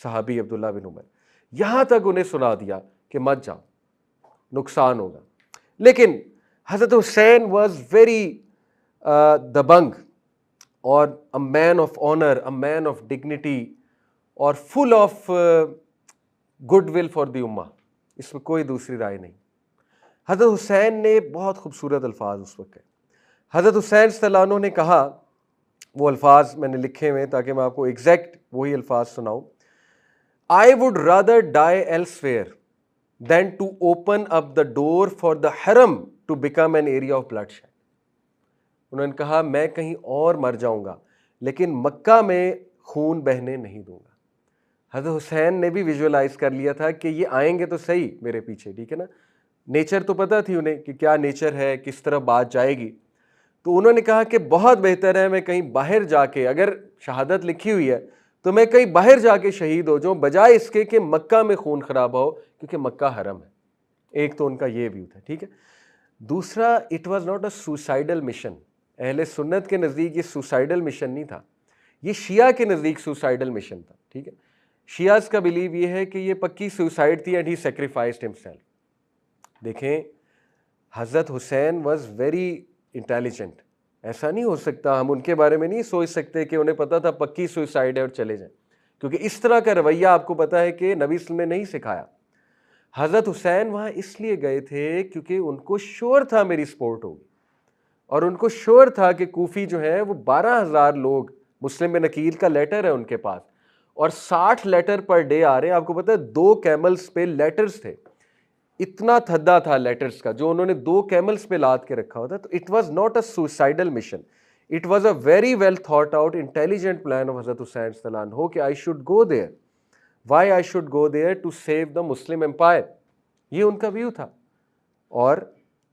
صحابی عبداللہ بن عمر، یہاں تک انہیں سنا دیا کہ مت جاؤ، نقصان ہوگا۔ لیکن حضرت حسین واز ویری دبنگ اور a man of honour, a man of dignity, اور full of good will for the امہ، اس میں کوئی دوسری رائے نہیں۔ حضرت حسین نے بہت خوبصورت الفاظ اس وقت ہے، حضرت حسین صلی اللہ عنہ نے کہا، وہ الفاظ میں نے لکھے ہوئے تاکہ میں آپ کو ایگزیکٹ وہی الفاظ سناؤں، I would rather die elsewhere than to open up the door for the haram to become an area of bloodshed۔ انہوں نے کہا میں کہیں اور مر جاؤں گا لیکن مکہ میں خون بہنے نہیں دوں گا۔ حضرت حسین نے بھی ویژولائز کر لیا تھا کہ یہ آئیں گے تو صحیح میرے پیچھے، ٹھیک ہے نا، نیچر تو پتہ تھی انہیں کہ کیا نیچر ہے، کس طرح بات جائے گی، تو انہوں نے کہا کہ بہت بہتر ہے میں کہیں باہر جا کے، اگر شہادت لکھی ہوئی ہے تو میں کہیں باہر جا کے شہید ہو جاؤں، بجائے اس کے کہ مکہ میں خون خراب ہو، کیونکہ مکہ حرم ہے۔ ایک تو ان کا یہ ویو تھا، ٹھیک ہے. دوسرا it was not a suicidal mission. اہل سنت کے نزدیک یہ سوسائڈل مشن نہیں تھا، یہ شیعہ کے نزدیک سوسائڈل مشن تھا، ٹھیک ہے. شیعہز کا بلیو یہ ہے کہ یہ پکی سوسائڈ تھی اینڈ ہی سیکریفائسڈ ہمسیلف. دیکھیں حضرت حسین واز ویری انٹیلیجنٹ. ایسا نہیں ہو سکتا، ہم ان کے بارے میں نہیں سوچ سکتے کہ انہیں پتا تھا پکی سوسائڈ ہے اور چلے جائیں، کیونکہ اس طرح کا رویہ آپ کو پتا ہے کہ نبی صلی اللہ علیہ وسلم نے نہیں سکھایا. حضرت حسین وہاں اس لیے گئے تھے کیونکہ ان کو شور تھا میری سپورٹ ہوگی، اور ان کو شور تھا کہ کوفی جو ہے وہ 12,000 لوگ، مسلم بن عقیل کا لیٹر ہے ان کے پاس، اور 60 لیٹر پر ڈے آ رہے ہیں. آپ کو پتا ہے 2 کیملز پہ لیٹرز تھے، اتنا تھدا تھا لیٹرز کا جو انہوں نے 2 کیملز پہ لاد کے رکھا ہوتا. تو it was not a suicidal mission, it was a very well thought out intelligent plan of Hazrat Hussain رضی اللہ عنہ کہ I should go there. Why I should go there? To save the Muslim empire. یہ ان کا view تھا. اور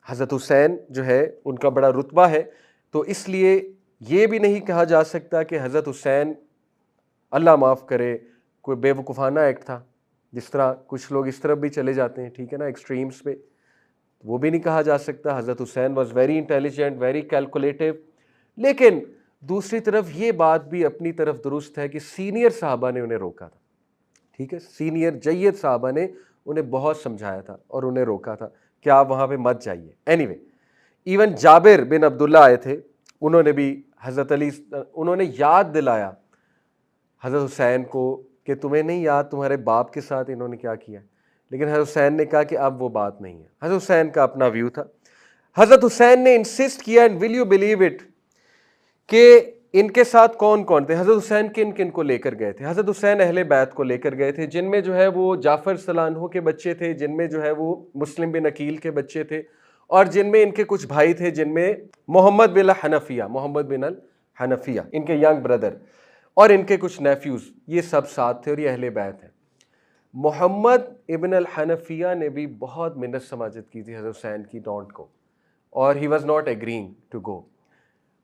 حضرت حسین جو ہے ان کا بڑا رتبہ ہے، تو اس لیے یہ بھی نہیں کہا جا سکتا کہ حضرت حسین اللہ معاف کرے کوئی بے وقوفانہ ایکٹ تھا، جس طرح کچھ لوگ اس طرف بھی چلے جاتے ہیں، ٹھیک ہے نا، ایکسٹریمز پہ. وہ بھی نہیں کہا جا سکتا. حضرت Hussain was very intelligent, very کیلکولیٹو. لیکن دوسری طرف یہ بات بھی اپنی طرف درست ہے کہ سینئر صحابہ نے انہیں روکا تھا، ٹھیک ہے. سینئر جید صحابہ نے انہیں بہت سمجھایا تھا اور انہیں روکا تھا کہ آپ وہاں پہ مت جائیے. اینی وے ایون جابر بن عبداللہ آئے تھے، انہوں نے بھی حضرت علی، انہوں نے یاد دلایا حضرت حسین کو کہ تمہیں نہیں یاد تمہارے باپ کے ساتھ انہوں نے کیا کیا. لیکن حضرت حسین نے کہا کہ اب وہ بات نہیں ہے. حضرت حسین کا اپنا ویو تھا. حضرت حسین نے انسسٹ کیا، and will you believe it, کہ ان کے ساتھ کون کون تھے. حضرت حسین کن کن کو لے کر گئے تھے؟ حضرت حسین اہل بیت کو لے کر گئے تھے، جن میں جو ہے وہ جعفر رضی اللہ عنہ کے بچے تھے، جن میں جو ہے وہ مسلم بن عقیل کے بچے تھے، اور جن میں ان کے کچھ بھائی تھے، جن میں محمد بن الحنفیہ ان کے ینگ بردر، اور ان کے کچھ نیفیوز، یہ سب ساتھ تھے اور یہ اہل بیت ہیں. محمد ابن الحنفیہ نے بھی بہت منت سماجت کی تھی حضرت حسین کی ڈونٹ کو، اور he was not agreeing to go.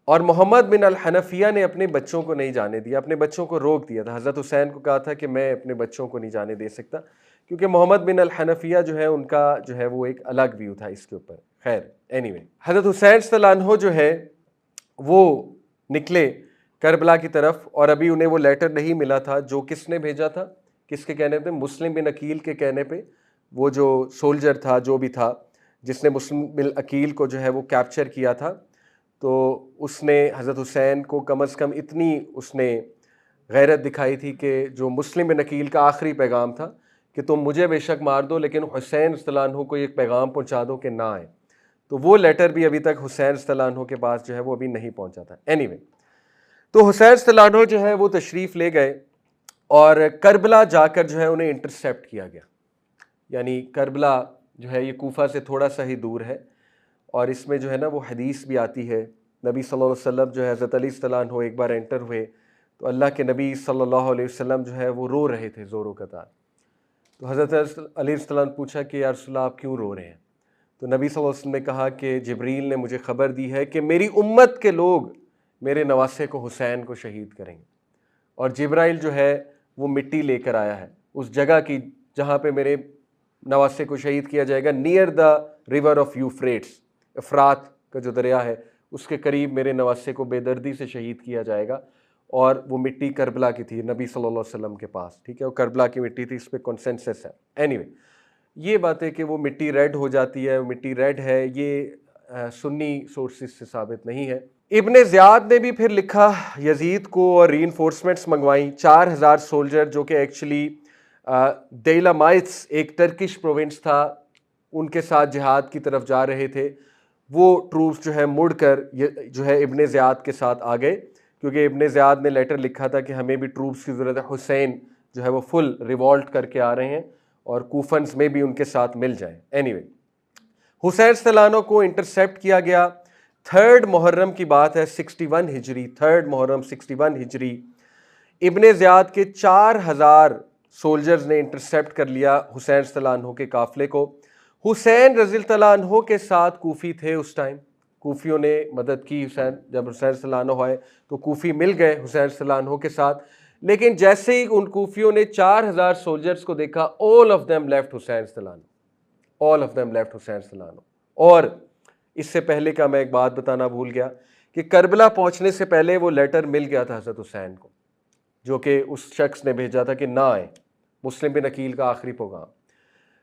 اور محمد بن الحنفیہ نے اپنے بچوں کو نہیں جانے دیا، اپنے بچوں کو روک دیا تھا. حضرت حسین کو کہا تھا کہ میں اپنے بچوں کو نہیں جانے دے سکتا، کیونکہ محمد بن الحنفیہ جو ہے ان کا جو ہے وہ ایک الگ ویو تھا اس کے اوپر. خیر اینی وے حضرت حسین رضی اللہ عنہ جو ہے وہ نکلے کربلا کی طرف، اور ابھی انہیں وہ لیٹر نہیں ملا تھا جو کس نے بھیجا تھا، کس کے کہنے پہ؟ مسلم بن عقیل کے کہنے پہ. وہ جو سولجر تھا، جو بھی تھا، جس نے مسلم بن عقیل کو جو ہے وہ کیپچر کیا تھا، تو اس نے حضرت حسین کو کم از کم اتنی اس نے غیرت دکھائی تھی کہ جو مسلم بن عقیل کا آخری پیغام تھا کہ تم مجھے بے شک مار دو لیکن حسین رضی اللہ عنہ کو ایک پیغام پہنچا دو کہ نہ آئے. تو وہ لیٹر بھی ابھی تک حسین رضی اللہ عنہ کے پاس جو ہے وہ ابھی نہیں پہنچا تھا. اینی وے تو حسین رضی اللہ عنہ جو ہے وہ تشریف لے گئے، اور کربلا جا کر جو ہے انہیں انٹرسیپٹ کیا گیا. یعنی کربلا جو ہے یہ کوفہ سے تھوڑا سا ہی دور ہے، اور اس میں جو ہے نا وہ حدیث بھی آتی ہے. نبی صلی اللہ علیہ وسلم جو ہے حضرت علی صلی اللہ عنہ ایک بار انٹر ہوئے تو اللہ کے نبی صلی اللہ علیہ وسلم جو ہے وہ رو رہے تھے زوروں قطار. تو حضرت علی صلی اللہ عنہ نے پوچھا کہ یا رسول اللہ آپ کیوں رو رہے ہیں؟ تو نبی صلی اللہ علیہ وسلم نے کہا کہ جبریل نے مجھے خبر دی ہے کہ میری امت کے لوگ میرے نواسے کو حسین کو شہید کریں گے، اور جبرائیل جو ہے وہ مٹی لے کر آیا ہے اس جگہ کی جہاں پہ میرے نواسے کو شہید کیا جائے گا، نیئر دا ریور آف یوفریٹس، افرات کا جو دریا ہے اس کے قریب میرے نواسے کو بے دردی سے شہید کیا جائے گا. اور وہ مٹی کربلا کی تھی نبی صلی اللہ علیہ وسلم کے پاس، ٹھیک ہے، وہ کربلا کی مٹی تھی، اس پہ کنسنسس ہے. اینی وے یہ بات ہے کہ وہ مٹی ریڈ ہو جاتی ہے، وہ مٹی ریڈ ہے، یہ سنی سورسز سے ثابت نہیں ہے. ابن زیاد نے بھی پھر لکھا یزید کو اور ری انفورسمنٹس منگوائیں، 4,000 سولجر جو کہ ایکچولی دیلامائٹس ایک ٹرکش پروونس تھا ان کے ساتھ جہاد کی طرف جا رہے تھے. وہ ٹروپس جو ہے مڑ کر جو ہے ابن زیاد کے ساتھ آ گئے، کیونکہ ابن زیاد نے لیٹر لکھا تھا کہ ہمیں بھی ٹروپس کی ضرورت ہے، حسین جو ہے وہ فل ریوالٹ کر کے آ رہے ہیں اور کوفنز میں بھی ان کے ساتھ مل جائیں. اینی وے حسین رضی اللہ عنہ کو انٹرسیپٹ کیا گیا. 3 محرم کی بات ہے 61 ہجری، 3 محرم 61 ہجری، ابن زیاد کے 4,000 سولجرز نے انٹرسیپٹ کر لیا حسین رضی اللہ عنہ کے قافلے کو. حسین رضی اللہ عنہ کے ساتھ کوفی تھے اس ٹائم، کوفیوں نے مدد کی حسین، جب حسین رضی اللہ عنہ آئے تو کوفی مل گئے حسین رضی اللہ عنہ کے ساتھ. لیکن جیسے ہی ان کوفیوں نے 4,000 سولجرز کو دیکھا، all of them left حسین رضی اللہ عنہ، all of them left حسین سلانو. اور اس سے پہلے کا میں ایک بات بتانا بھول گیا کہ کربلا پہنچنے سے پہلے وہ لیٹر مل گیا تھا حضرت حسین کو، جو کہ اس شخص نے بھیجا تھا کہ نہ آئے، مسلم بن عقیل کا آخری پیغام.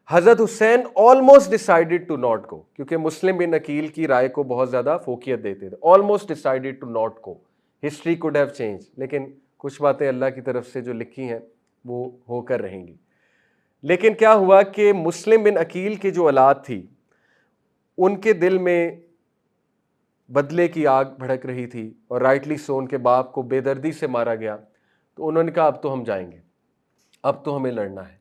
حضرت Hussain almost decided to not go, کیونکہ مسلم بن عقیل کی رائے کو بہت زیادہ فوقیت دیتے تھے. Almost decided to not go. History could have change, لیکن کچھ باتیں اللہ کی طرف سے جو لکھی ہیں وہ ہو کر رہیں گی. لیکن کیا ہوا کہ مسلم بن عقیل کی جو اولاد تھی ان کے دل میں بدلے کی آگ بھڑک رہی تھی، اور رائٹلی سو ان کے باپ کو بے دردی سے مارا گیا. تو انہوں نے کہا اب تو ہم جائیں گے، اب تو ہمیں لڑنا ہے.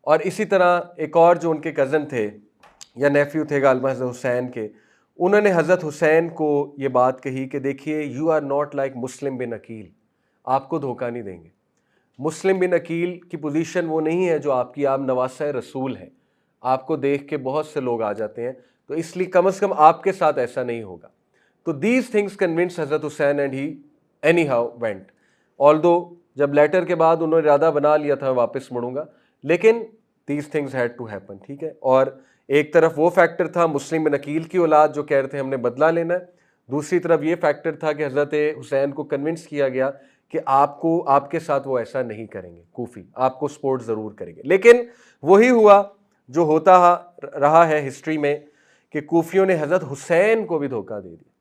اور اسی طرح ایک اور جو ان کے کزن تھے یا نیفیو تھے غالباً حضرت حسین کے، انہوں نے حضرت حسین کو یہ بات کہی کہ دیکھیے یو آر ناٹ لائک مسلم بن عقیل، آپ کو دھوکہ نہیں دیں گے. مسلم بن عقیل کی پوزیشن وہ نہیں ہے جو آپ کی، آپ نواسہ رسول ہیں، آپ کو دیکھ کے بہت سے لوگ آ جاتے ہیں، تو اس لیے کم از کم آپ کے ساتھ ایسا نہیں ہوگا. تو دیز تھنگس کنونس حضرت Hussain and he anyhow went. Although جب لیٹر کے بعد انہوں نے ارادہ بنا لیا تھا واپس مڑوں گا، لیکن these things had to happen. ٹھیک ہے. اور ایک طرف وہ فیکٹر تھا مسلم بن عقیل کی اولاد جو کہہ رہے تھے ہم نے بدلہ لینا ہے، دوسری طرف یہ فیکٹر تھا کہ حضرت حسین کو کنونس کیا گیا کہ آپ کے ساتھ وہ ایسا نہیں کریں گے، کوفی آپ کو سپورٹ ضرور کریں گے. لیکن وہی ہوا جو ہوتا رہا ہے ہسٹری میں کہ کوفیوں نے حضرت حسین کو بھی دھوکہ دے دیا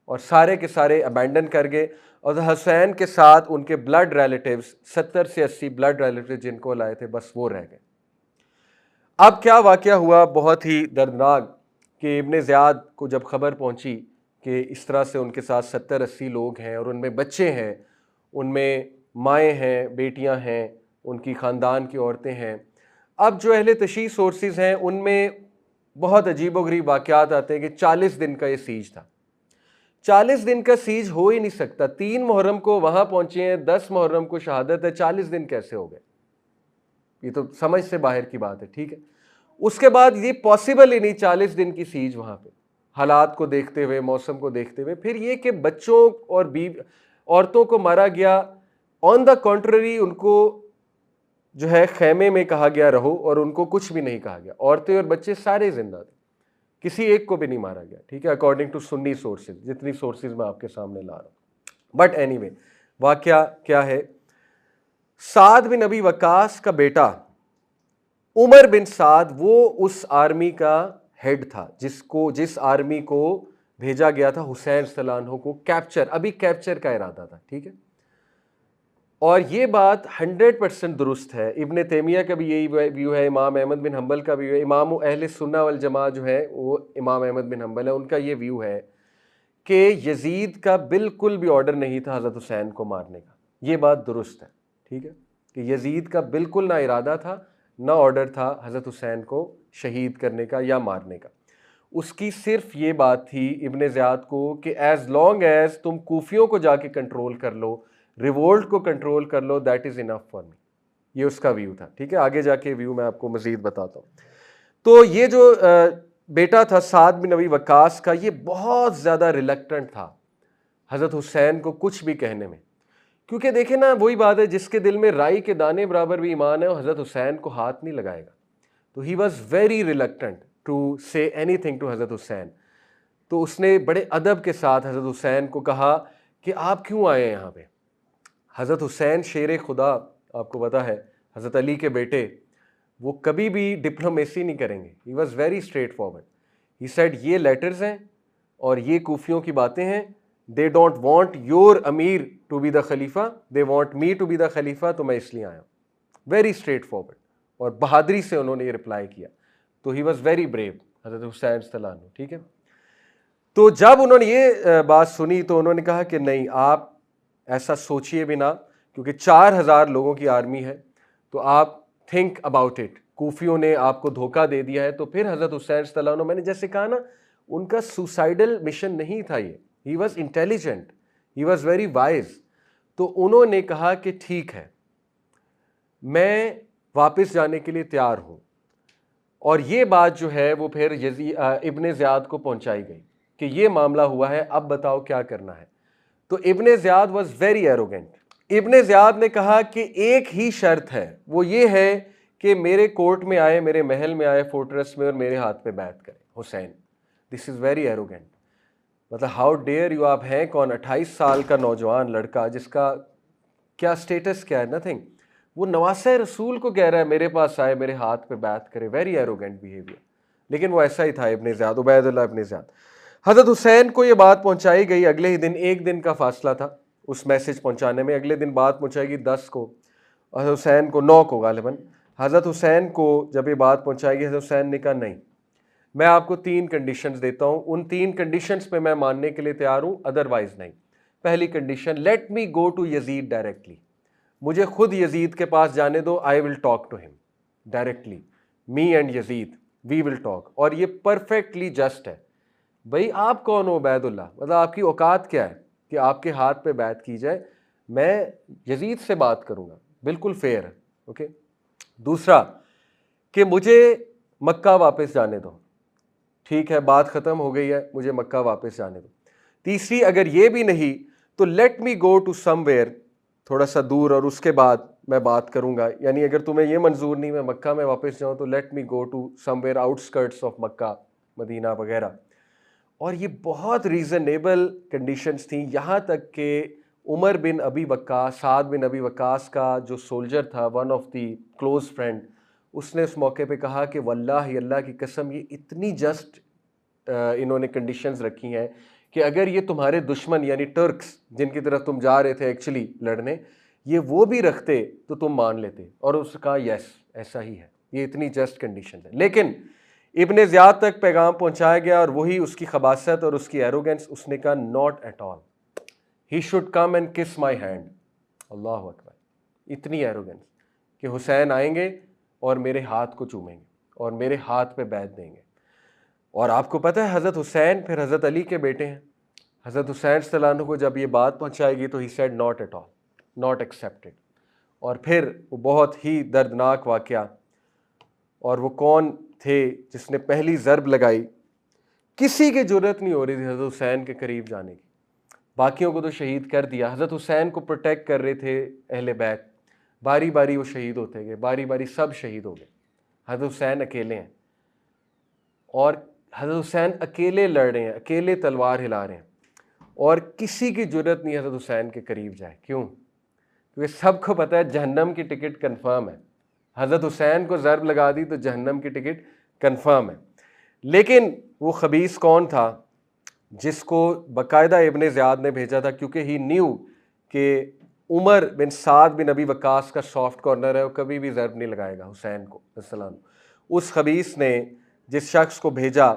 اور سارے کے سارے ابینڈن کر گئے، اور حسین کے ساتھ ان کے بلڈ ریلیٹیوز 70 سے 80 بلڈ ریلیٹیو جن کو لائے تھے بس وہ رہ گئے. اب کیا واقعہ ہوا بہت ہی دردناک کہ ابن زیاد کو جب خبر پہنچی کہ اس طرح سے ان کے ساتھ 70-80 لوگ ہیں اور ان میں بچے ہیں، ان میں مائیں ہیں، بیٹیاں ہیں، ان کی خاندان کی عورتیں ہیں. اب جو اہل تشیع سورسز ہیں ان میں بہت عجیب و غریب واقعات آتے ہیں کہ 40 دن کا یہ سیج تھا. 40 دن کا سیج ہو ہی نہیں سکتا. 3 محرم کو وہاں پہنچے ہیں، 10 محرم کو شہادت ہے، 40 دن کیسے ہو گئے؟ یہ تو سمجھ سے باہر کی بات ہے. ٹھیک ہے. اس کے بعد یہ پاسبل ہی نہیں 40 دن کی سیج وہاں پہ، حالات کو دیکھتے ہوئے، موسم کو دیکھتے ہوئے. پھر یہ کہ بچوں اور عورتوں کو مارا گیا. آن دا کنٹرری ان کو جو ہے خیمے میں کہا گیا رہو، اور ان کو کچھ بھی نہیں کہا گیا. عورتیں اور بچے سارے زندہ تھے، کسی ایک کو بھی نہیں مارا گیا. ٹھیک ہے. اکارڈنگ ٹو سنی سورسز، جتنی سورسز میں آپ کے سامنے لا رہا ہوں. بٹ اینی وے واقعہ کیا ہے، سعد بن ابی وقاص کا بیٹا عمر بن سعد وہ اس آرمی کا ہیڈ تھا جس آرمی کو بھیجا گیا تھا حسین صلی اللہ عنہ کو کیپچر. ابھی کیپچر کا ارادہ تھا. ٹھیک ہے. اور یہ بات 100% درست ہے. ابن تیمیہ کا بھی یہی ویو ہے، امام احمد بن حنبل کا بھی ویو ہے، امام اہل سنہ والجماعہ جو ہے وہ امام احمد بن حنبل ہے، ان کا یہ ویو ہے کہ یزید کا بالکل بھی آرڈر نہیں تھا حضرت حسین کو مارنے کا. یہ بات درست ہے. ٹھیک ہے. کہ یزید کا بالکل نہ ارادہ تھا نہ آرڈر تھا حضرت حسین کو شہید کرنے کا یا مارنے کا. اس کی صرف یہ بات تھی ابن زیاد کو کہ ایز لانگ ایز تم کوفیوں کو جا کے کنٹرول کر لو، ریولٹ کو کنٹرول کر لو، that is enough for me. یہ اس کا ویو تھا. ٹھیک ہے. آگے جا کے ویو میں آپ کو مزید بتاتا ہوں. تو یہ جو بیٹا تھا سعد بن ابی وقاص کا، یہ بہت زیادہ ریلکٹنٹ تھا حضرت حسین کو کچھ بھی کہنے میں، کیونکہ دیکھیں نا وہی بات ہے، جس کے دل میں رائی کے دانے برابر بھی ایمان ہے وہ حضرت حسین کو ہاتھ نہیں لگائے گا. تو he was very reluctant to say anything to Hazrat Hussain. تو اس نے بڑے ادب کے ساتھ حضرت حسین کو کہا کہ آپ کیوں آئے ہیں یہاں پہ. حضرت حسین شیر خدا، آپ کو پتا ہے حضرت علی کے بیٹے، وہ کبھی بھی ڈپلومیسی نہیں کریں گے. He was very straightforward. He said یہ لیٹرز ہیں اور یہ کوفیوں کی باتیں ہیں، دے ڈونٹ وانٹ یور امیر ٹو بی دا خلیفہ، they want me to be the خلیفہ، تو میں اس لیے آیا ہوں. ویری اسٹریٹ فارورڈ اور بہادری سے انہوں نے یہ رپلائی کیا. تو ہی واز ویری بریو حضرت حسین صلی اللہ عنہ. ٹھیک ہے. تو جب انہوں نے یہ بات سنی تو انہوں نے کہا کہ نہیں، آپ ایسا سوچئے بھی نہ، کیونکہ 4000 لوگوں کی آرمی ہے، تو آپ تھنک اباؤٹ اٹ. کوفیوں نے آپ کو دھوکہ دے دیا ہے. تو پھر حضرت حسین صلی اللہ عنہ، میں نے جیسے کہا نا، ان کا سوسائڈل مشن نہیں تھا یہ. He was intelligent, he was very wise. تو انہوں نے کہا کہ ٹھیک ہے، میں واپس جانے کے لیے تیار ہوں. اور یہ بات جو ہے وہ پھر ابن زیاد کو پہنچائی گئی کہ یہ معاملہ ہوا ہے، اب بتاؤ کیا کرنا ہے. تو ابن زیاد واز ویری ایروگینٹ. ابن زیاد نے کہا کہ ایک ہی شرط ہے، وہ یہ ہے کہ میرے کورٹ میں آئے, میرے محل میں آئے, فورٹریس میں, اور میرے ہاتھ پہ بیعت کرے. حسین, دس از ویری ایروگینٹ. مطلب ہاؤ ڈیئر یو. آپ ہیں کون؟ 28 سال کا نوجوان لڑکا جس کا کیا اسٹیٹس کیا ہے؟ نتھنگ. وہ نواسہ رسول کو کہہ رہا ہے میرے پاس آئے, میرے ہاتھ پہ بیعت کرے. Very arrogant behaviour. لیکن وہ ایسا ہی تھا ابن زیاد, عبید اللہ ابن زیاد. حضرت حسین کو یہ بات پہنچائی گئی. اگلے ہی دن, ایک دن کا فاصلہ تھا اس میسج پہنچانے میں. اگلے دن بات پہنچائی گئی 10 کو, حضرت حسین کو 9 کو غالباً. حضرت حسین کو جب یہ بات پہنچائی گئی, حضرت حسین نے کہا نہیں, میں آپ کو 3 کنڈیشنز دیتا ہوں, ان 3 کنڈیشنز پہ میں ماننے کے لیے تیار ہوں, ادروائز نہیں. پہلی condition, let me go to Yazid directly. مجھے خود یزید کے پاس جانے دو. I will talk to him directly, me and Yazid we will talk. اور یہ پرفیکٹلی جسٹ ہے. بھائی آپ کون ہو عبید اللہ؟ مطلب آپ کی اوقات کیا ہے کہ آپ کے ہاتھ پہ بیعت کی جائے؟ میں یزید سے بات کروں گا, بالکل فیئر ہے. اوکے. دوسرا کہ مجھے مکہ واپس جانے دو. ٹھیک ہے, بات ختم ہو گئی ہے, مجھے مکہ واپس جانے دو. تیسری, اگر یہ بھی نہیں تو let me go to somewhere, تھوڑا سا دور, اور اس کے بعد میں بات کروں گا. یعنی اگر تمہیں یہ منظور نہیں میں مکہ میں واپس جاؤں تو let me go to somewhere outskirts of Mecca, Medina وغیرہ. اور یہ بہت ریزنیبل کنڈیشنز تھیں, یہاں تک کہ عمر بن ابی وقاص, سعد بن ابی وقاص کا جو سولجر تھا, one of the close friend, اس نے اس موقع پہ کہا کہ واللہ اللہ کی قسم یہ اتنی جسٹ انہوں نے کنڈیشنز رکھی ہیں کہ اگر یہ تمہارے دشمن یعنی ٹرکس جن کی طرف تم جا رہے تھے ایکچولی لڑنے, یہ وہ بھی رکھتے تو تم مان لیتے. اور اس کا یس ایسا ہی ہے, یہ اتنی جسٹ کنڈیشنز ہیں. لیکن ابن زیاد تک پیغام پہنچایا گیا, اور وہی اس کی خباثت اور اس کی ایروگنس. اس نے کہا not at all, he should come and kiss my hand. اللہ اکبر. اتنی ایروگنس کہ حسین آئیں گے اور میرے ہاتھ کو چومیں گے اور میرے ہاتھ پہ بیعت دیں گے. اور آپ کو پتہ ہے حضرت حسین پھر حضرت علی کے بیٹے ہیں. حضرت حسین صلی اللہ عنہ کو جب یہ بات پہنچائے گی تو he said not at all, not accepted. اور پھر وہ بہت ہی دردناک واقعہ. اور وہ کون تھے جس نے پہلی ضرب لگائی؟ کسی کی جرت نہیں ہو رہی تھی حضرت حسین کے قریب جانے کی. باقیوں کو تو شہید کر دیا, حضرت حسین کو پروٹیکٹ کر رہے تھے اہل بیت. باری باری وہ شہید ہوتے گئے, باری باری سب شہید ہو گئے. حضرت حسین اکیلے ہیں, اور حضرت حسین اکیلے لڑ رہے ہیں, اکیلے تلوار ہلا رہے ہیں, اور کسی کی جرت نہیں حضرت حسین کے قریب جائے. کیوں؟ کیونکہ سب کو پتہ ہے جہنم کی ٹکٹ کنفرم ہے. حضرت حسین کو ضرب لگا دی تو جہنم کی ٹکٹ کنفرم ہے. لیکن وہ خبیث کون تھا جس کو باقاعدہ ابن زیاد نے بھیجا تھا, کیونکہ ہی نیو کہ عمر بن سعد بن ابی وقاص کا سافٹ کارنر ہے, وہ کبھی بھی ضرب نہیں لگائے گا حسین کو السلام. اس خبیث نے جس شخص کو بھیجا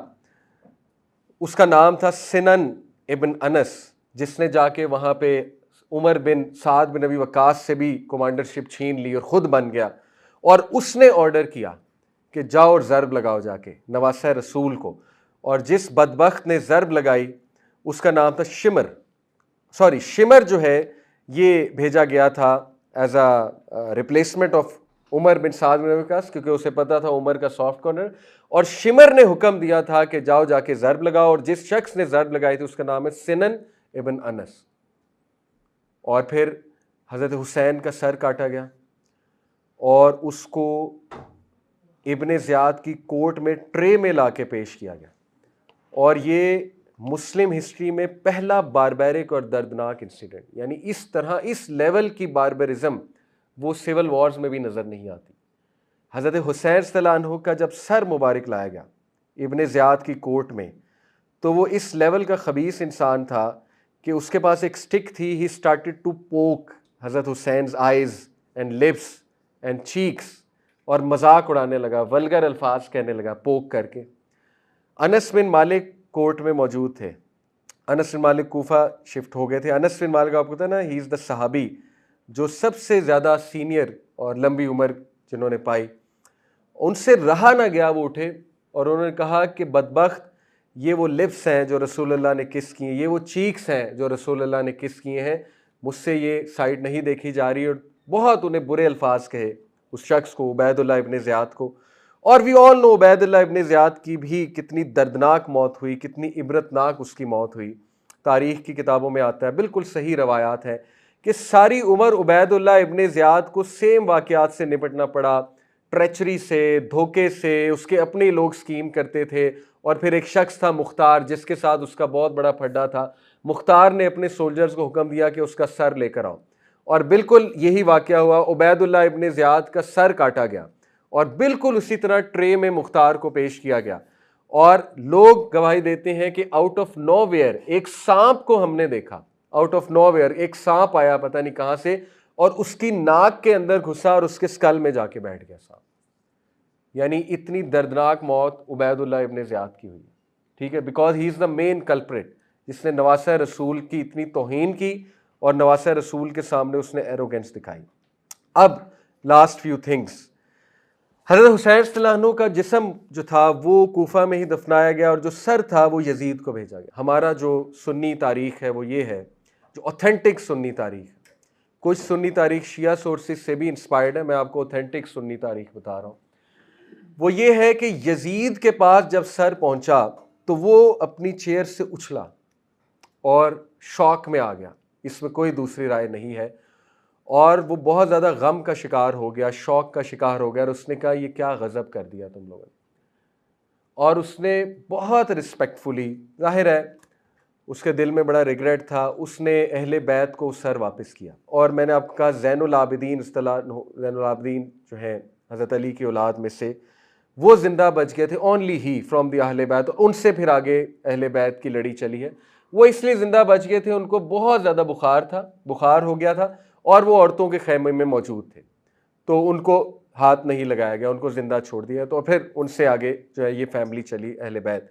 اس کا نام تھا سنن ابن انس, جس نے جا کے وہاں پہ عمر بن سعد بن ابی وقاص سے بھی کمانڈرشپ چھین لی اور خود بن گیا. اور اس نے آرڈر کیا کہ جاؤ اور ضرب لگاؤ جا کے نواسہ رسول کو. اور جس بدبخت نے ضرب لگائی اس کا نام تھا شمر جو ہے یہ بھیجا گیا تھا ایز اے ریپلیسمنٹ آف عمر بن سعد بن ابی وقاص, کیونکہ اسے پتا تھا عمر کا سافٹ کارنر. اور شمر نے حکم دیا تھا کہ جاؤ جا کے ضرب لگاؤ, اور جس شخص نے ضرب لگائی تھی اس کا نام ہے سنن ابن انس. اور پھر حضرت حسین کا سر کاٹا گیا اور اس کو ابن زیاد کی کورٹ میں ٹرے میں لا کے پیش کیا گیا. اور یہ مسلم ہسٹری میں پہلا باربیرک اور دردناک انسیڈنٹ, یعنی اس طرح اس لیول کی باربرزم وہ سول وارز میں بھی نظر نہیں آتی. حضرت حسین صلی اللہ عنہ کا جب سر مبارک لایا گیا ابن زیاد کی کورٹ میں, تو وہ اس لیول کا خبیث انسان تھا کہ اس کے پاس ایک سٹک تھی. ہی اسٹارٹڈ ٹو پوک حضرت Hussain's eyes and lips and cheeks, اور مذاق اڑانے لگا, ولگر الفاظ کہنے لگا پوک کر کے. انس بن مالک کورٹ میں موجود تھے. انس بن مالک کوفہ شفٹ ہو گئے تھے. انس بن مالک آپ کو پتہ ہے نا, ہی از دا صحابی جو سب سے زیادہ سینئر اور لمبی عمر جنہوں نے پائی. ان سے رہا نہ گیا, وہ اٹھے اور انہوں نے کہا کہ بدبخت, یہ وہ لپس ہیں جو رسول اللہ نے کس کیے, یہ وہ چیکس ہیں جو رسول اللہ نے کس کیے ہیں, مجھ سے یہ سائڈ نہیں دیکھی جا رہی. اور بہت انہیں برے الفاظ کہے اس شخص کو, عبید اللہ ابن زیاد کو. اور وی آل نو عبید اللہ ابن زیاد کی بھی کتنی دردناک موت ہوئی, کتنی عبرتناک اس کی موت ہوئی. تاریخ کی کتابوں میں آتا ہے, بالکل صحیح روایات ہیں کہ ساری عمر عبید اللہ ابن زیاد کو سیم واقعات سے نپٹنا پڑا. ٹریچری سے, دھوکے سے, اس کے اپنے لوگ سکیم کرتے تھے. اور پھر ایک شخص تھا مختار, جس کے ساتھ اس کا بہت بڑا پھڈا تھا. مختار نے اپنے سولجرز کو حکم دیا کہ اس کا سر لے کر آؤ, اور بالکل یہی واقعہ ہوا. عبید اللہ ابن زیاد کا سر کاٹا گیا, اور بالکل اسی طرح ٹرے میں مختار کو پیش کیا گیا. اور لوگ گواہی دیتے ہیں کہ آؤٹ آف نو ویئر ایک سانپ کو ہم نے دیکھا. آؤٹ آف نو ویئر ایک سانپ آیا پتہ نہیں کہاں سے, اور اس کی ناک کے اندر گھسا اور اس کے اسکل میں جا کے بیٹھ گیا سانپ. یعنی اتنی دردناک موت عبید اللہ ابن زیاد کی ہوئی. ٹھیک ہے, because he is the main culprit, جس نے نواسہ رسول کی اتنی توہین کی اور نواسہ رسول کے سامنے اس نے ایروگنس دکھائی. اب لاسٹ فیو تھنگس. حضرت حسین صلی اللہ عنہ کا جسم جو تھا وہ کوفہ میں ہی دفنایا گیا, اور جو سر تھا وہ یزید کو بھیجا گیا. ہمارا جو سنی تاریخ ہے وہ یہ ہے, جو اوتھینٹک سنی تاریخ. کچھ سنی تاریخ شیعہ سورسز سے بھی انسپائرڈ ہے, میں آپ کو اوتھینٹک سنی تاریخ بتا رہا ہوں. وہ یہ ہے کہ یزید کے پاس جب سر پہنچا تو وہ اپنی چیئر سے اچھلا اور شوق میں آ گیا. اس میں کوئی دوسری رائے نہیں ہے. اور وہ بہت زیادہ غم کا شکار ہو گیا, شوق کا شکار ہو گیا, اور اس نے کہا یہ کیا غضب کر دیا تم لوگوں نے. اور اس نے بہت رسپیکٹفلی, ظاہر ہے اس کے دل میں بڑا ریگریٹ تھا, اس نے اہل بیت کو سر واپس کیا. اور میں نے آپ کو کہا زین العابدین, اصطلاح زین العابدین جو ہیں حضرت علی کی اولاد میں سے, وہ زندہ بچ گئے تھے. اونلی ہی فرام دی اہل بیت. ان سے پھر آگے اہل بیت کی لڑی چلی ہے. وہ اس لیے زندہ بچ گئے تھے, ان کو بہت زیادہ بخار ہو گیا تھا, اور وہ عورتوں کے خیمے میں موجود تھے, تو ان کو ہاتھ نہیں لگایا گیا, ان کو زندہ چھوڑ دیا. تو پھر ان سے آگے جو ہے یہ فیملی چلی اہل بیت.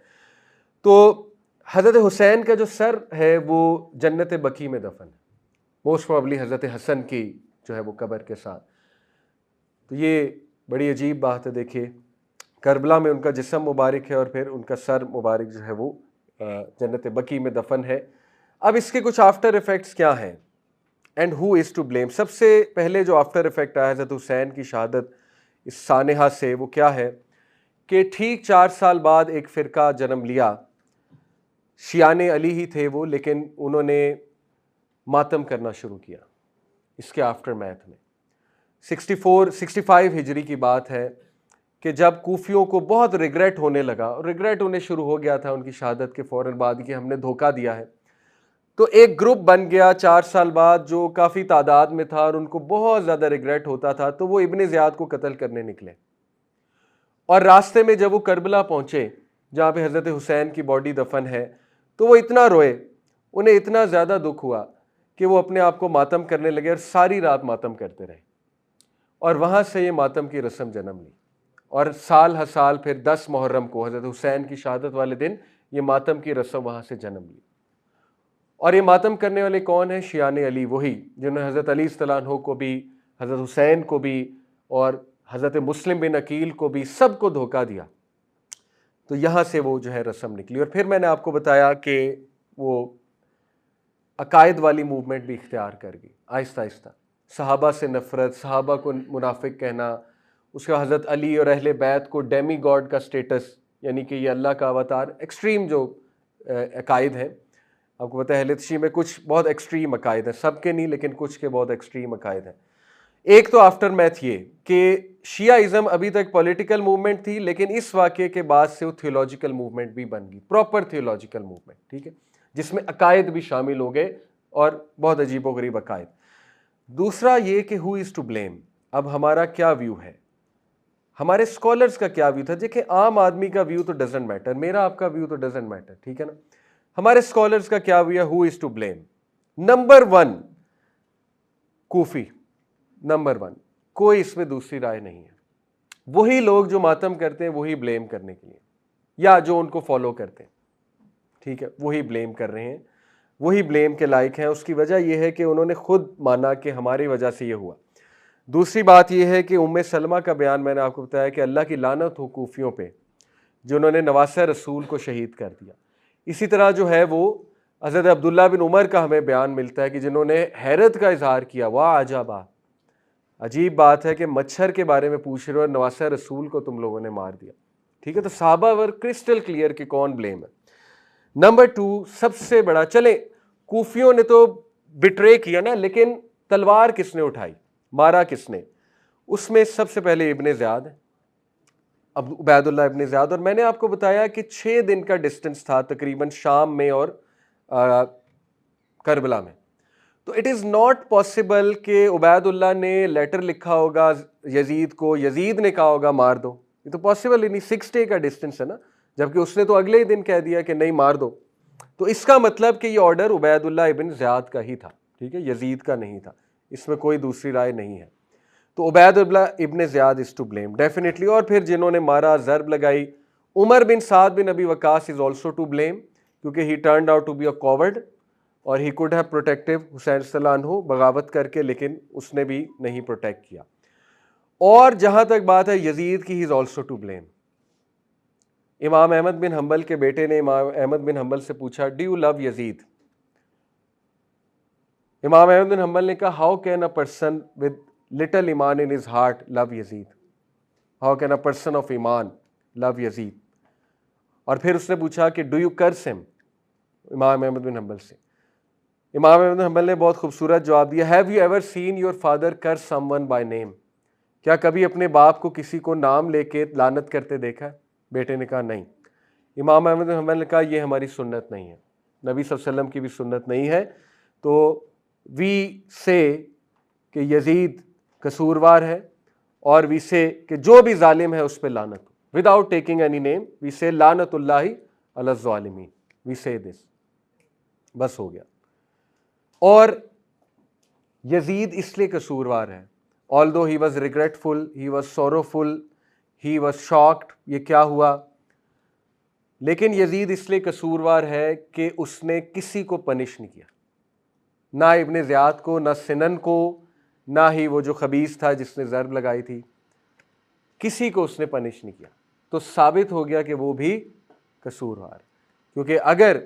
تو حضرت حسین کا جو سر ہے وہ جنت بقیع میں دفن ہے, موسٹ پروبلی حضرت حسن کی جو ہے وہ قبر کے ساتھ. تو یہ بڑی عجیب بات ہے. دیکھیے کربلا میں ان کا جسم مبارک ہے, اور پھر ان کا سر مبارک جو ہے وہ جنت بقیع میں دفن ہے. اب اس کے کچھ آفٹر ایفیکٹس کیا ہیں, and who is to blame. سب سے پہلے جو آفٹر ایفیکٹ آیا حضرت حسین کی شہادت اس سانحہ سے, وہ کیا ہے کہ ٹھیک 4 سال بعد ایک فرقہ جنم لیا. شیعان علی ہی تھے وہ, لیکن انہوں نے ماتم کرنا شروع کیا اس کے آفٹر میتھ میں. 65 ہجری کی بات ہے کہ جب کوفیوں کو بہت ریگریٹ ہونے لگا, اور ریگریٹ ہونے شروع ہو گیا تھا ان کی شہادت کے فوراً بعد کہ ہم نے دھوکہ دیا ہے, تو ایک گروپ بن گیا 4 سال بعد جو کافی تعداد میں تھا, اور ان کو بہت زیادہ ریگریٹ ہوتا تھا. تو وہ ابن زیاد کو قتل کرنے نکلے, اور راستے میں جب وہ کربلا پہنچے جہاں پہ حضرت حسین کی باڈی دفن ہے, تو وہ اتنا روئے, انہیں اتنا زیادہ دکھ ہوا کہ وہ اپنے آپ کو ماتم کرنے لگے, اور ساری رات ماتم کرتے رہے. اور وہاں سے یہ ماتم کی رسم جنم لی, اور سال ہر سال پھر 10 محرم کو حضرت حسین کی شہادت والے دن یہ ماتم کی رسم وہاں سے جنم لی. اور یہ ماتم کرنے والے کون ہیں؟ شیعان علی, وہی جنہوں نے حضرت علی صلی اللہ عنہ کو بھی, حضرت حسین کو بھی, اور حضرت مسلم بن عقیل کو بھی, سب کو دھوکہ دیا. تو یہاں سے وہ جو ہے رسم نکلی. اور پھر میں نے آپ کو بتایا کہ وہ عقائد والی موومنٹ بھی اختیار کر گئی آہستہ آہستہ. صحابہ سے نفرت, صحابہ کو منافق کہنا, اس کے حضرت علی اور اہل بیت کو ڈیمی گاڈ کا سٹیٹس, یعنی کہ یہ اللہ کا اوتار. ایکسٹریم جو عقائد ہیں, آپ کو پتہ ہے اہل تشیع میں کچھ بہت ایکسٹریم عقائد ہیں, سب کے نہیں لیکن کچھ کے بہت ایکسٹریم عقائد ہیں. ایک تو آفٹر میتھ یہ کہ شیعہ ابھی تک پولیٹیکل موومنٹ تھی, لیکن اس واقعے کے بعد سے وہ تھیولوجیکل موومنٹ بھی بن گئی, پراپر تھیولوجیکل موومنٹ, ٹھیک ہے, جس میں عقائد بھی شامل ہو گئے, اور بہت عجیب و غریب عقائد. دوسرا یہ کہ ہو از ٹو بلیم. اب ہمارا کیا ویو ہے, ہمارے اسکالرس کا کیا ویو تھا؟ دیکھیں عام آدمی کا ویو تو ڈزنٹ میٹر, میرا آپ کا ویو تو ڈزنٹ میٹر, ٹھیک ہے نا. ہمارے اسکالرس کا کیا ویو ہے, who is to blame. Number 1 کوفی, نمبر 1, کوئی اس میں دوسری رائے نہیں ہے. وہی لوگ جو ماتم کرتے ہیں وہی بلیم کرنے کے لیے, یا جو ان کو فالو کرتے ہیں, ٹھیک ہے, وہی بلیم کر رہے ہیں, وہی بلیم کے لائق ہیں. اس کی وجہ یہ ہے کہ انہوں نے خود مانا کہ ہماری وجہ سے یہ ہوا. دوسری بات یہ ہے کہ ام سلمہ کا بیان میں نے آپ کو بتایا کہ اللہ کی لعنت ہو کوفیوں پہ جنہوں نے نواسہ رسول کو شہید کر دیا. اسی طرح جو ہے وہ حضرت عبداللہ بن عمر کا ہمیں بیان ملتا ہے کہ جنہوں نے حیرت کا اظہار کیا, واہ عجبا, عجیب بات ہے کہ مچھر کے بارے میں پوچھ رہے ہو اور نواسہ رسول کو تم لوگوں نے مار دیا, ٹھیک ہے. تو صحابہ ور کرسٹل کلیئر کہ کون بلیم ہے. نمبر 2 سب سے بڑا, چلیں کوفیوں نے تو بٹرے کیا نا, لیکن تلوار کس نے اٹھائی, مارا کس نے؟ اس میں سب سے پہلے ابن زیاد ہے، اب عبید اللہ ابن زیاد، اور میں نے آپ کو بتایا کہ 6 دن کا ڈسٹنس تھا تقریباً شام میں اور کربلا میں. تو اٹ از ناٹ پاسبل کہ عبید اللہ نے لیٹر لکھا ہوگا یزید کو، یزید نے کہا ہوگا مار دو، یہ تو پاسبل ہی نہیں. 6 ڈے کا ڈسٹنس ہے نا، جبکہ اس نے تو اگلے ہی دن کہہ دیا کہ نہیں مار دو. تو اس کا مطلب کہ یہ آرڈر عبید اللہ ابن زیاد کا ہی تھا، ٹھیک ہے، یزید کا نہیں تھا، اس میں کوئی دوسری رائے نہیں ہے. تو عبید اللہ ابن زیاد از ٹو بلیم ڈیفینیٹلی. اور پھر جنہوں نے مارا، ضرب لگائی، عمر بن سعد بن ابی وقاص از آلسو ٹو بلیم، کیونکہ ہی ٹرنڈ آؤٹ ٹو بی اے کوورڈ اور ہی کوڈ ہیو پروٹیکٹیو حسین صلی اللہ عنہ بغاوت کر کے، لیکن اس نے بھی نہیں پروٹیکٹ کیا. اور جہاں تک بات ہے یزید کی، ہی از آلسو ٹو بلیم. امام احمد بن حنبل کے بیٹے نے امام احمد بن حنبل سے پوچھا ڈو یو لو یزید؟ امام احمد بن حنبل نے کہا how can a person with little ایمان in his heart love Yazid, how can a person of ایمان لو یزید. اور پھر اس نے پوچھا کہ ڈو یو کرس ہم، امام احمد بن حنبل سے. امام احمد بن حنبل نے بہت خوبصورت جواب دیا، have you ever seen your father curse someone by name, کیا کبھی اپنے باپ کو کسی کو نام لے کے لعنت کرتے دیکھا ہے؟ بیٹے نے کہا نہیں. امام احمد بن حنبل نے کہا یہ ہماری سنت نہیں ہے، نبی صلی اللہ علیہ وسلم کی بھی سنت نہیں ہے. تو وی سے کہ یزید قصوروار ہے، اور وی سے کہ جو بھی ظالم ہے اس پہ لعنت ہو، وداؤٹ ٹیکنگ اینی نیم وی سے لعنت اللہ علی الظالمین، وی سے دس، بس ہو گیا. اور یزید اس لیے قصوروار ہے، although he was regretful, he was sorrowful, he was shocked، یہ کیا ہوا، لیکن یزید اس لیے قصوروار ہے کہ اس نے کسی کو پنش نہیں کیا، نہ ابن زیاد کو، نہ سنن کو، نہ ہی وہ جو خبیث تھا جس نے ضرب لگائی تھی، کسی کو اس نے پنش نہیں کیا. تو ثابت ہو گیا کہ وہ بھی قصوروار، کیونکہ اگر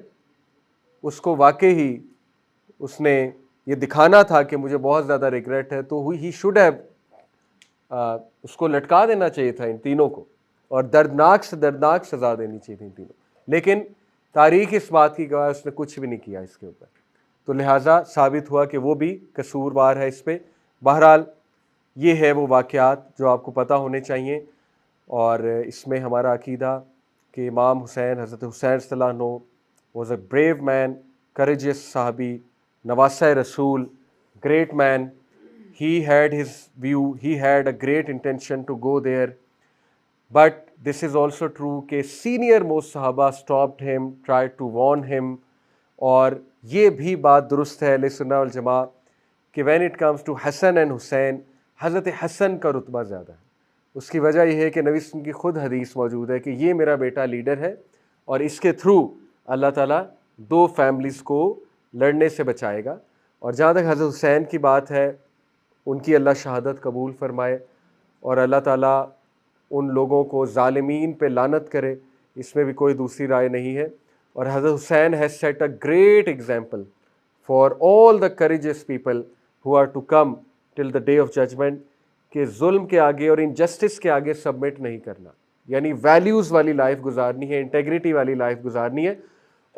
اس کو واقعی اس نے یہ دکھانا تھا کہ مجھے بہت زیادہ ریگریٹ ہے، تو ہی شوڈ ہیو، اس کو لٹکا دینا چاہیے تھا ان تینوں کو، اور دردناک سے دردناک سزا دینی چاہیے تھی ان تینوں. لیکن تاریخ اس بات کی گواہ اس نے کچھ بھی نہیں کیا اس کے اوپر، تو لہٰذا ثابت ہوا کہ وہ بھی قصوروار ہے اس پہ. بہرحال یہ ہے وہ واقعات جو آپ کو پتہ ہونے چاہیے، اور اس میں ہمارا عقیدہ کہ امام حسین، حضرت حسین صلی اللہ عنہ was a brave man, courageous صحابی، نواسہ رسول، great man. He had his view, he had a great intention to go there, but this is also true کہ senior most صحابہ stopped him, tried to warn him. اور یہ بھی بات درست ہے اہل سنہ والجماعہ کہ when it comes to Hasan and حسین، حضرت حسن کا رتبہ زیادہ ہے. اس کی وجہ یہ ہے کہ نبی صلی اللہ علیہ وسلم کی خود حدیث موجود ہے کہ یہ میرا بیٹا لیڈر ہے، اور اس کے تھرو اللہ تعالیٰ 2 فیملیز کو لڑنے سے بچائے گا. اور جہاں تک حضرت حسین کی بات ہے، ان کی اللہ شہادت قبول فرمائے، اور اللہ تعالیٰ ان لوگوں کو ظالمین پہ لعنت کرے، اس میں بھی کوئی دوسری رائے نہیں ہے. اور حضرت Hussain has set a great example for all the courageous people who are to come till the day of judgment، کہ ظلم کے آگے اور انجسٹس کے آگے سبمٹ نہیں کرنا، یعنی ویلیوز والی لائف گزارنی ہے، انٹیگریٹی والی لائف گزارنی ہے.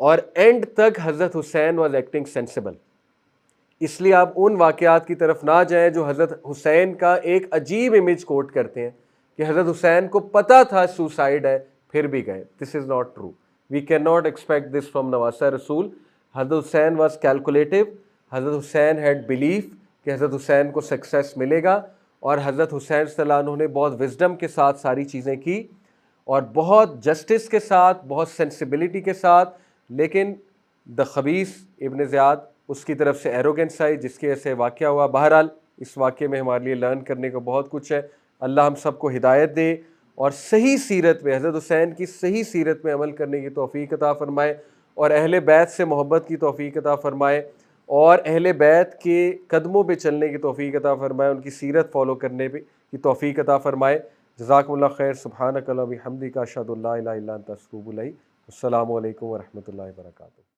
اور اینڈ تک حضرت حسین واز ایکٹنگ سینسیبل. اس لیے آپ ان واقعات کی طرف نہ جائیں جو حضرت حسین کا ایک عجیب امیج کوٹ کرتے ہیں کہ حضرت حسین کو پتہ تھا سوسائڈ ہے پھر بھی گئے. This is not true. We can not expect this from نواسہ رسول. حضرت حسین واز کیلکولیٹو. حضرت حسین ہیڈ بلیف کہ حضرت حسین کو سکسیس ملے گا، اور حضرت حسین صلی اللہ عنہ نے بہت وزڈم کے ساتھ ساری چیزیں کی، اور بہت جسٹس کے ساتھ، بہت سینسیبلٹی کے ساتھ. لیکن دا خبیث ابن زیاد، اس کی طرف سے ایروگنس آئی جس کی وجہ سے واقعہ ہوا. بہرحال اس واقعے میں ہمارے لیے لرن کرنے کو بہت کچھ ہے. اللہ ہم سب کو ہدایت دے، اور صحیح سیرت میں، حضرت حسین کی صحیح سیرت میں عمل کرنے کی توفیق عطا فرمائے، اور اہل بیت سے محبت کی توفیق عطا فرمائے، اور اہل بیت کے قدموں پہ چلنے کی توفیق عطا فرمائے، ان کی سیرت فالو کرنے پہ کی توفیق عطا فرمائے. جزاکم اللہ خیر. سبحانک اللہم و بحمدک، اشہد ان لا الہ الا انت، استغفرک. السلام علیکم ورحمۃ اللہ وبرکاتہ.